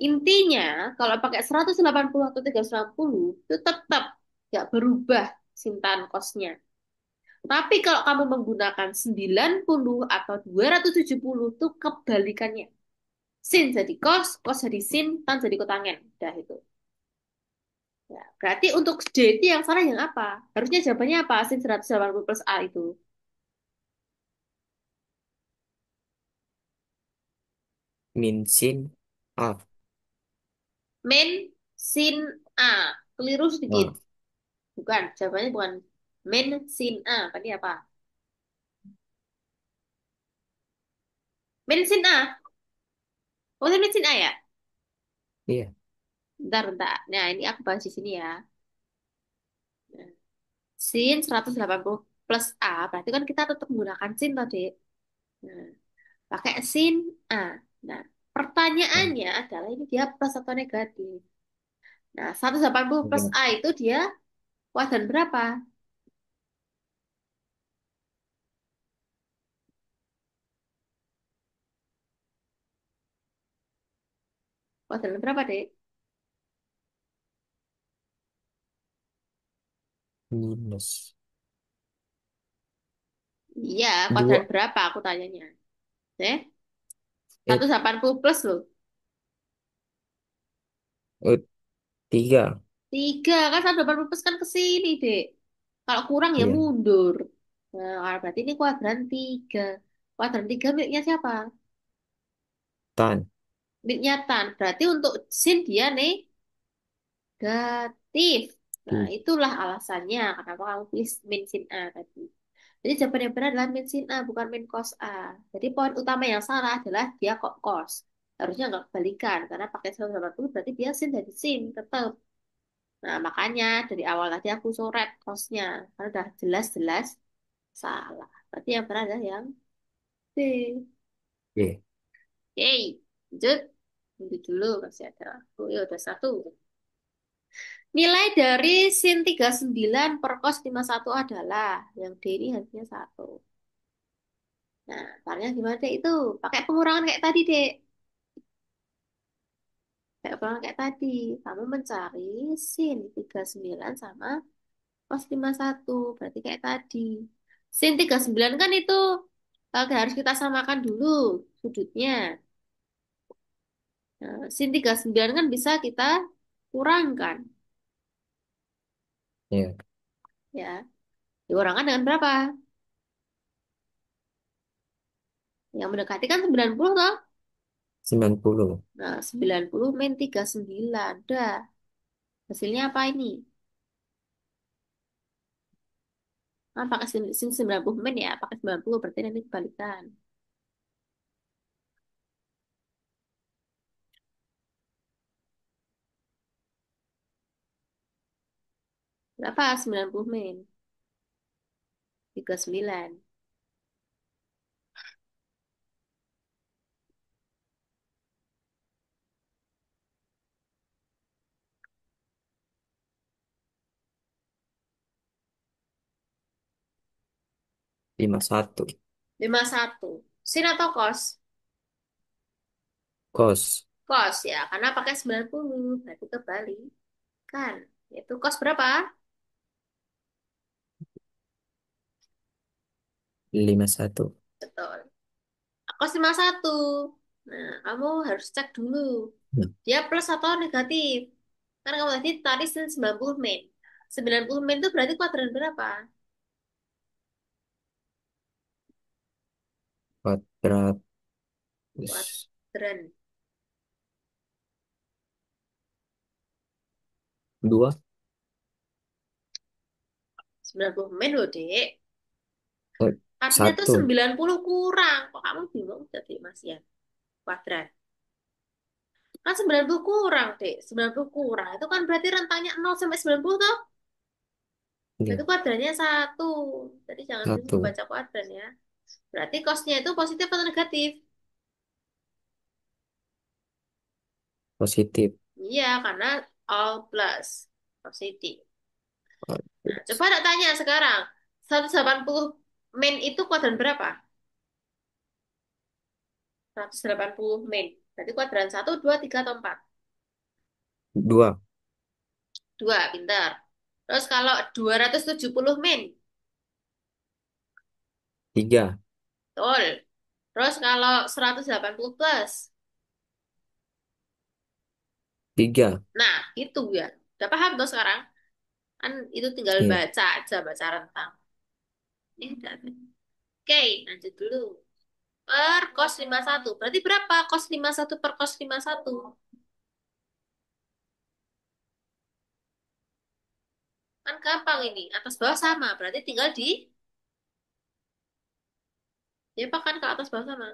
Intinya, kalau pakai 180 atau 360, itu tetap nggak berubah sin tan cosnya. Tapi kalau kamu menggunakan 90 atau 270 itu kebalikannya. Sin jadi cos, cos jadi sin, tan jadi kotangen. Udah itu. Ya, berarti untuk JT yang salah yang apa? Harusnya jawabannya apa? Sin 180 plus A itu. Min sin A. Min sin A. Keliru sedikit. Ah, Bukan, jawabannya bukan min sin A. Tadi apa? Min sin A. Oh, itu min sin A ya? iya, Bentar, bentar. Nah, ini aku bahas di sini ya. Nah, sin 180 plus A. Berarti kan kita tetap menggunakan sin tadi. Nah, pakai sin A. Nah, ah, pertanyaannya adalah ini dia plus atau negatif. Nah, 180 plus iya. A itu dia kuadran berapa? Kuadran berapa, Dek? Minus Iya, kuadran dua, berapa aku tanyanya. Eh, eh 180 plus loh. eh, tiga. Tiga, kan 180 plus kan ke sini, Dek. Kalau kurang ya Iya, mundur. Nah, berarti ini kuadran tiga. Kuadran tiga miliknya siapa? tan. Miliknya Tan. Berarti untuk sin dia negatif. Nah, Ih, itulah alasannya kenapa kamu pilih min sin A tadi. Jadi jawaban yang benar adalah min sin A, bukan min cos A. Jadi poin utama yang salah adalah dia kok cos. Harusnya nggak kebalikan, karena pakai 180 berarti dia sin dari sin, tetap. Nah, makanya dari awal tadi aku coret cosnya. Karena udah jelas-jelas salah. Berarti yang benar adalah yang B. iya. Oke, lanjut. Lanjut dulu, masih ada. Oh, ya udah satu. Nilai dari sin 39 per cos 51 adalah, yang D ini harusnya satu. Nah, caranya gimana dek itu? Pakai pengurangan kayak tadi dek. Kayak pengurangan kayak tadi. Kamu mencari sin 39 sama cos 51. Berarti kayak tadi. Sin 39 kan itu harus kita samakan dulu sudutnya. Nah, sin 39 kan bisa kita kurangkan. Iya, Ya, dikurangkan dengan berapa? Yang mendekati kan 90 toh. 90. Nah, 90 min 39. Dah. Hasilnya apa ini? Kan pakai sin sin 90 min ya. Pakai 90 berarti nanti kebalikan. Berapa? 90 min. 39. 51. 51. Sin atau kos? Kos. Kos ya, karena pakai 90. Berarti kebalik. Kan? Itu kos berapa? 51. Betul. Kos 51. Nah, kamu harus cek dulu. Nah, Dia plus atau negatif? Karena kamu tadi 90 min. 90 min itu berarti kuadran berapa? Kuadrat. Kuadran. 2. 90 min loh, Dek. Oh, Artinya tuh 1. 90 kurang. Kok kamu bingung jadi Mas Yan? Kuadran. Kan 90 kurang, Dek. 90 kurang. Itu kan berarti rentangnya 0 sampai 90 toh? Berarti Iya. kuadrannya 1. Jadi jangan bingung 1. membaca kuadran ya. Berarti cosnya itu positif atau negatif? Positif. Iya, karena all plus. Positif. Oh, Nah, coba nak tanya sekarang. 180 min itu kuadran berapa? 180 min. Berarti kuadran 1, 2, 3 atau 4? 2. 2, pintar. Terus kalau 270 min, 3. betul. Terus kalau 180 plus, 3. nah itu ya. Udah paham tuh sekarang? Kan itu tinggal Iya. baca aja, baca rentang. Ini udah. Oke, lanjut dulu. Per cos 51. Berarti berapa cos 51 per cos 51? Kan gampang ini. Atas bawah sama. Berarti tinggal di... Ya, apa kan ke atas bawah sama?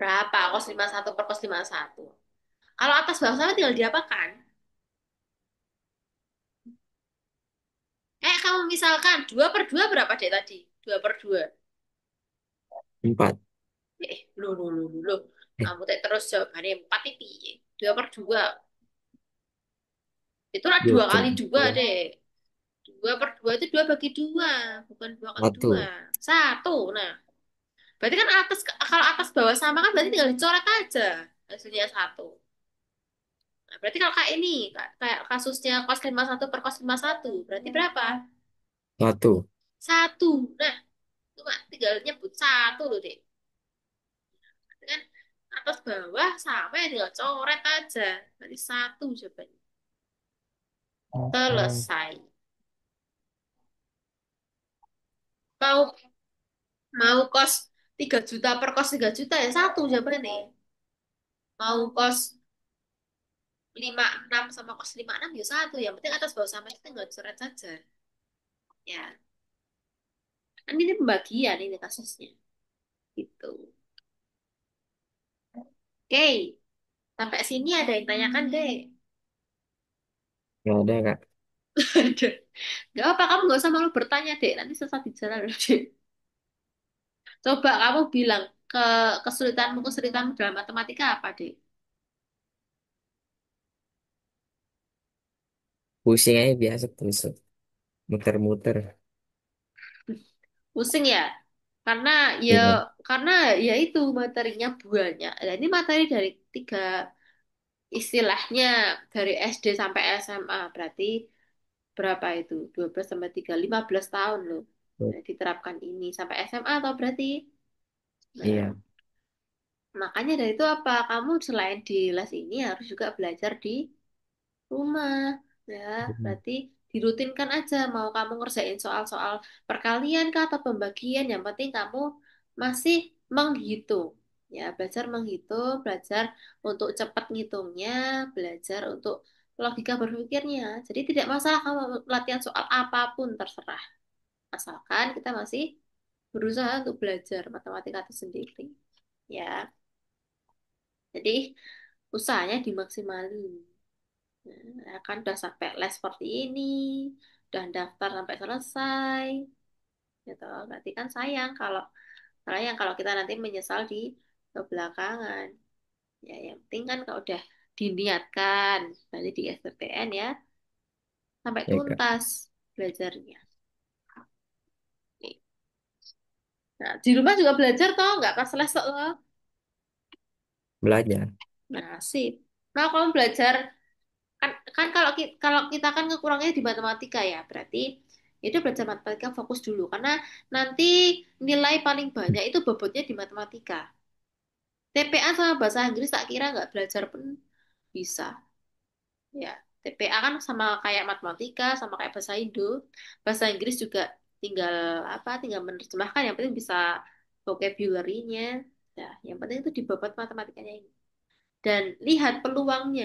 Berapa cos 51 per cos 51? Kalau atas bawah sama tinggal diapakan? Kamu misalkan 2 per 2 berapa dek tadi? 2 per 2. 4. Loh. Eh, Kamu teh terus jawabannya 4 itu piye? 2 per 2. Itulah 2 2 per kali 2 2. deh. 2 per 2 itu 2 bagi 2. Bukan 2 kali 2. 1. 1. Nah, berarti kan atas kalau atas bawah sama kan berarti tinggal dicoret aja. Hasilnya 1. Nah, berarti kalau kayak ini, kayak kasusnya cos 51 per cos 51, berarti berapa? 1. 1. Nah, cuma tinggal nyebut 1 loh, Dek. Berarti kan atas bawah sama ya tinggal coret aja. Berarti 1 jawabannya. Selesai. Mau mau kos 3 juta per kos 3 juta ya 1 jawabannya. Mau kos 56 sama kos 56 ya 1. Yang penting atas bawah sama itu tinggal coret saja. Ya, kan ini pembagian ini kasusnya. Gitu. Oke, sampai sini ada yang tanyakan deh. Nggak ada, Kak. Gak apa, kamu gak usah malu bertanya deh. Nanti sesat di jalan loh, deh. Coba kamu bilang ke kesulitanmu dalam matematika apa deh? Pusing aja biasa terus. Muter-muter. Pusing ya? Karena ya Iya. karena ya itu materinya banyak. Nah, ini materi dari tiga istilahnya dari SD sampai SMA berarti berapa itu? 12 sampai 3 15 tahun loh. Nah, diterapkan ini sampai SMA atau berarti? Nah, Iya. makanya dari itu apa? Kamu selain di les ini harus juga belajar di rumah. Ya, berarti dirutinkan aja. Mau kamu ngerjain soal-soal perkalian kah atau pembagian, yang penting kamu masih menghitung. Ya, belajar menghitung, belajar untuk cepat ngitungnya, belajar untuk logika berpikirnya. Jadi tidak masalah kamu latihan soal apapun terserah. Asalkan kita masih berusaha untuk belajar matematika itu sendiri. Ya, jadi usahanya dimaksimalin. Nah, kan udah sampai les seperti ini, udah daftar sampai selesai, gitu. Berarti kan sayang kalau kita nanti menyesal di kebelakangan. Ya, yang penting kan kalau udah diniatkan, nanti di SBMPTN ya, sampai Ya kak, tuntas belajarnya. Nah, di rumah juga belajar toh, nggak pas les toh. belajar. Nah, sip. Nah, kalau belajar kan kan kalau kita kan kekurangnya di matematika ya, berarti itu belajar matematika fokus dulu karena nanti nilai paling banyak itu bobotnya di matematika. TPA sama bahasa Inggris tak kira nggak belajar pun bisa. Ya, TPA kan sama kayak matematika, sama kayak bahasa Indo. Bahasa Inggris juga tinggal tinggal menerjemahkan, yang penting bisa vocabulary-nya. Nah, yang penting itu di bobot matematikanya ini. Dan lihat peluangnya.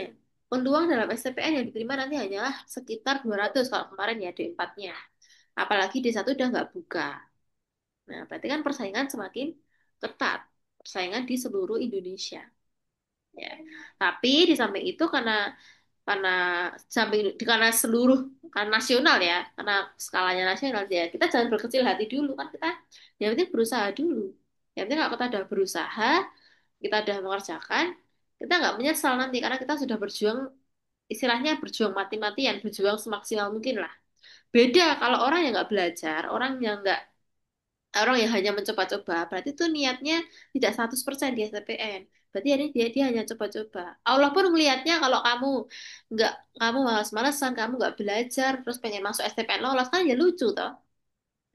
Peluang dalam STPN yang diterima nanti hanyalah sekitar 200 kalau kemarin ya D4-nya. Apalagi D1 udah nggak buka. Nah, berarti kan persaingan semakin ketat. Persaingan di seluruh Indonesia. Ya. Tapi di samping itu karena karena seluruh kan nasional ya, karena skalanya nasional ya, kita jangan berkecil hati dulu kan kita yang penting berusaha dulu. Yang penting kalau kita udah berusaha, kita udah mengerjakan, kita nggak menyesal nanti karena kita sudah berjuang, istilahnya berjuang mati-matian, berjuang semaksimal mungkin lah. Beda kalau orang yang nggak belajar, orang yang hanya mencoba-coba, berarti tuh niatnya tidak 100% di STPN. Berarti dia hanya coba-coba. Allah pun melihatnya kalau nggak kamu malas-malesan, kamu nggak belajar, terus pengen masuk STPN lolos kan ya lucu toh.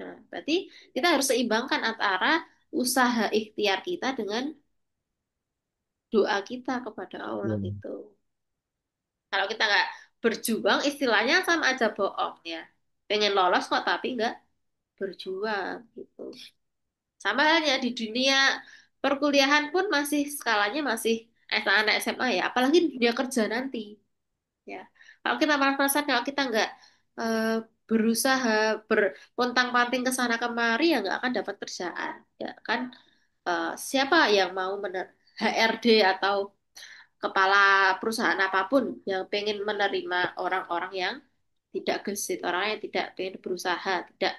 Nah, berarti kita harus seimbangkan antara usaha ikhtiar kita dengan doa kita kepada Allah Hmm. gitu. Kalau kita nggak berjuang, istilahnya sama aja bohong ya. Pengen lolos kok tapi nggak berjuang gitu. Sama halnya di dunia perkuliahan pun masih skalanya masih anak SMA ya, apalagi di dunia kerja nanti ya. Kalau kita malas-malasan, kalau kita nggak eh, berusaha berpontang-panting ke sana kemari ya nggak akan dapat kerjaan. Ya kan. Siapa yang mau HRD atau kepala perusahaan apapun yang pengen menerima orang-orang yang tidak gesit, orang yang tidak pengen berusaha, tidak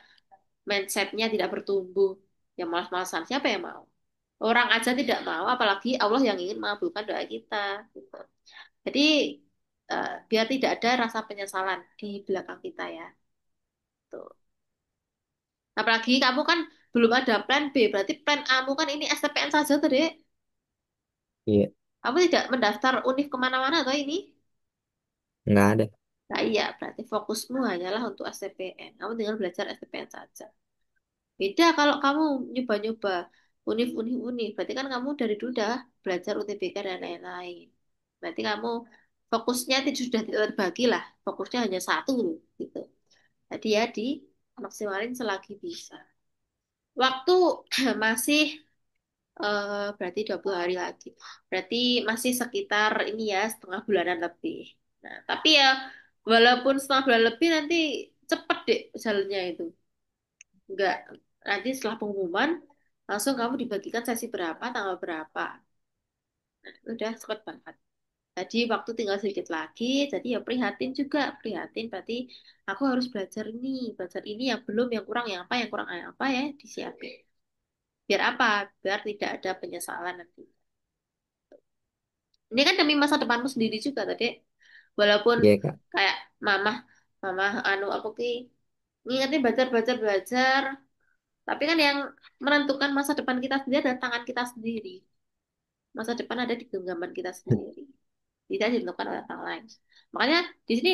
mindsetnya tidak bertumbuh, yang malas-malasan, siapa yang mau? Orang aja tidak mau, apalagi Allah yang ingin mengabulkan doa kita. Gitu. Jadi biar tidak ada rasa penyesalan di belakang kita ya. Tuh. Apalagi kamu kan belum ada plan B, berarti plan A mu kan ini STPN saja tuh, Dek. Iya, Kamu tidak mendaftar univ kemana-mana atau ini? nggak ada. Nah iya, berarti fokusmu hanyalah untuk STPN. Kamu tinggal belajar STPN saja. Beda kalau kamu nyoba-nyoba univ, berarti kan kamu dari dulu udah belajar UTBK dan lain-lain. Berarti kamu fokusnya sudah tidak terbagi lah, fokusnya hanya satu loh, gitu. Jadi ya di maksimalin selagi bisa. Waktu masih berarti 20 hari lagi. Berarti masih sekitar ini ya setengah bulanan lebih. Nah, tapi ya walaupun setengah bulan lebih nanti cepet deh jalannya itu. Enggak, nanti setelah pengumuman langsung kamu dibagikan sesi berapa, tanggal berapa. Udah cepet banget. Jadi waktu tinggal sedikit lagi, jadi ya prihatin juga, prihatin berarti aku harus belajar ini yang belum, yang kurang, yang kurang, yang apa ya, disiapin. Biar apa? Biar tidak ada penyesalan nanti. Ini kan demi masa depanmu sendiri juga tadi. Walaupun Iya kak. kayak mama, mama anu aku ki ngingetin belajar, belajar, belajar. Tapi kan yang menentukan masa depan kita sendiri adalah tangan kita sendiri. Masa depan ada di genggaman kita sendiri. Tidak ditentukan oleh orang lain. Makanya di sini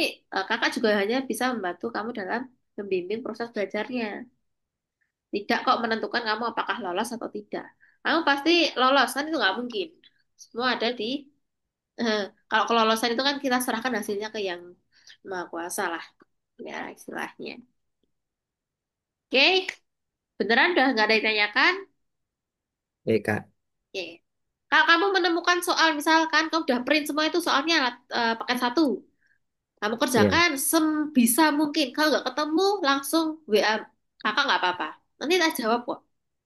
kakak juga hanya bisa membantu kamu dalam membimbing proses belajarnya. Tidak kok menentukan kamu apakah lolos atau tidak. Kamu pasti lolos, kan itu nggak mungkin. Semua ada di eh, kalau kelolosan itu kan kita serahkan hasilnya ke yang maha kuasa lah, ya istilahnya. Oke, beneran udah nggak ada yang ditanyakan? Iya kak. Oke. Kalau kamu menemukan soal, misalkan kamu udah print semua itu soalnya paket satu, kamu Ya, kerjakan sebisa mungkin. Kalau nggak ketemu, langsung WA kakak nggak apa-apa. Nanti tak jawab kok.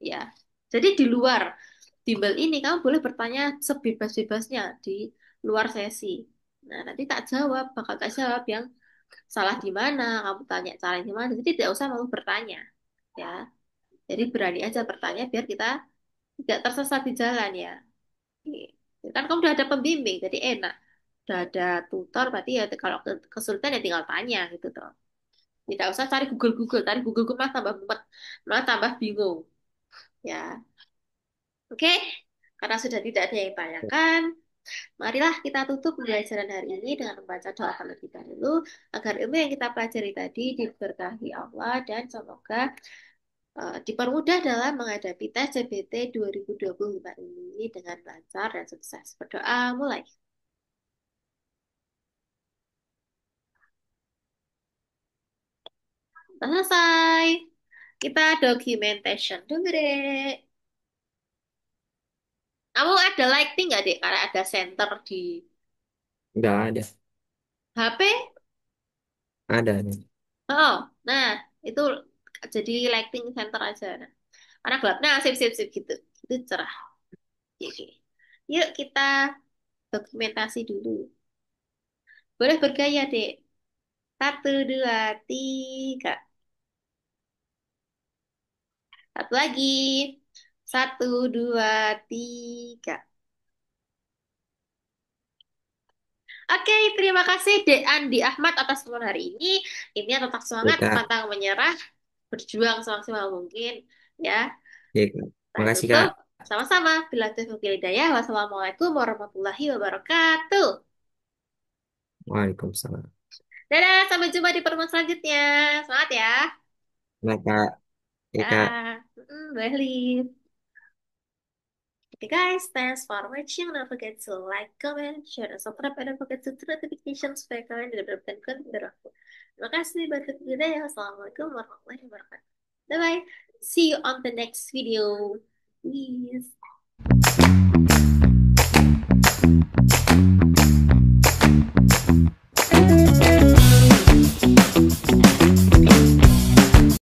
Ya. Jadi di luar bimbel ini kamu boleh bertanya sebebas-bebasnya di luar sesi. Nah, nanti tak jawab, bakal tak jawab yang salah di mana, kamu tanya caranya di mana. Jadi tidak usah mau bertanya. Ya. Jadi berani aja bertanya biar kita tidak tersesat di jalan ya. Kan kamu udah ada pembimbing, jadi enak. Udah ada tutor, berarti ya kalau kesulitan ya tinggal tanya gitu toh. Tidak usah cari Google, cari Google malah tambah mumet, malah tambah bingung. Ya, oke. Karena sudah tidak ada yang tanyakan, marilah kita tutup pembelajaran hari ini dengan membaca doa terlebih dahulu agar ilmu yang kita pelajari tadi diberkahi Allah dan semoga dipermudah dalam menghadapi tes CBT 2025 ini dengan lancar dan sukses. Berdoa mulai. Selesai. Kita documentation dulu deh. Kamu ada lighting nggak deh? Karena ada center di nggak ada. HP. Ada nih. Oh, nah itu jadi lighting center aja. Nah, karena gelap. Nah, sip, sip, sip gitu. Itu cerah. Oke. Yuk kita dokumentasi dulu. Boleh bergaya, dek. Satu, dua, tiga. Satu lagi. Satu, dua, tiga. Oke, terima kasih Dek Andi Ahmad atas pertemuan hari ini. Ini tetap Ya, semangat, Kak. pantang menyerah, berjuang semaksimal mungkin. Ya, Ya, Kak. saya Makasih, tutup. Kak. Sama-sama. Bila taufiq wal hidayah. Wassalamualaikum warahmatullahi wabarakatuh. Waalaikumsalam. Dadah, sampai jumpa di pertemuan selanjutnya. Semangat ya. Nah, Kak. Ya, Kak. Dah. Boleh, Lin. Okay, guys, thanks for watching. Don't forget to like, comment, share, and subscribe. And don't forget to turn notifications supaya kalian tidak mendapatkan konten dari aku. Terima kasih. Berkat ya. Assalamualaikum warahmatullahi wabarakatuh. Bye-bye. See you on the next video. Peace.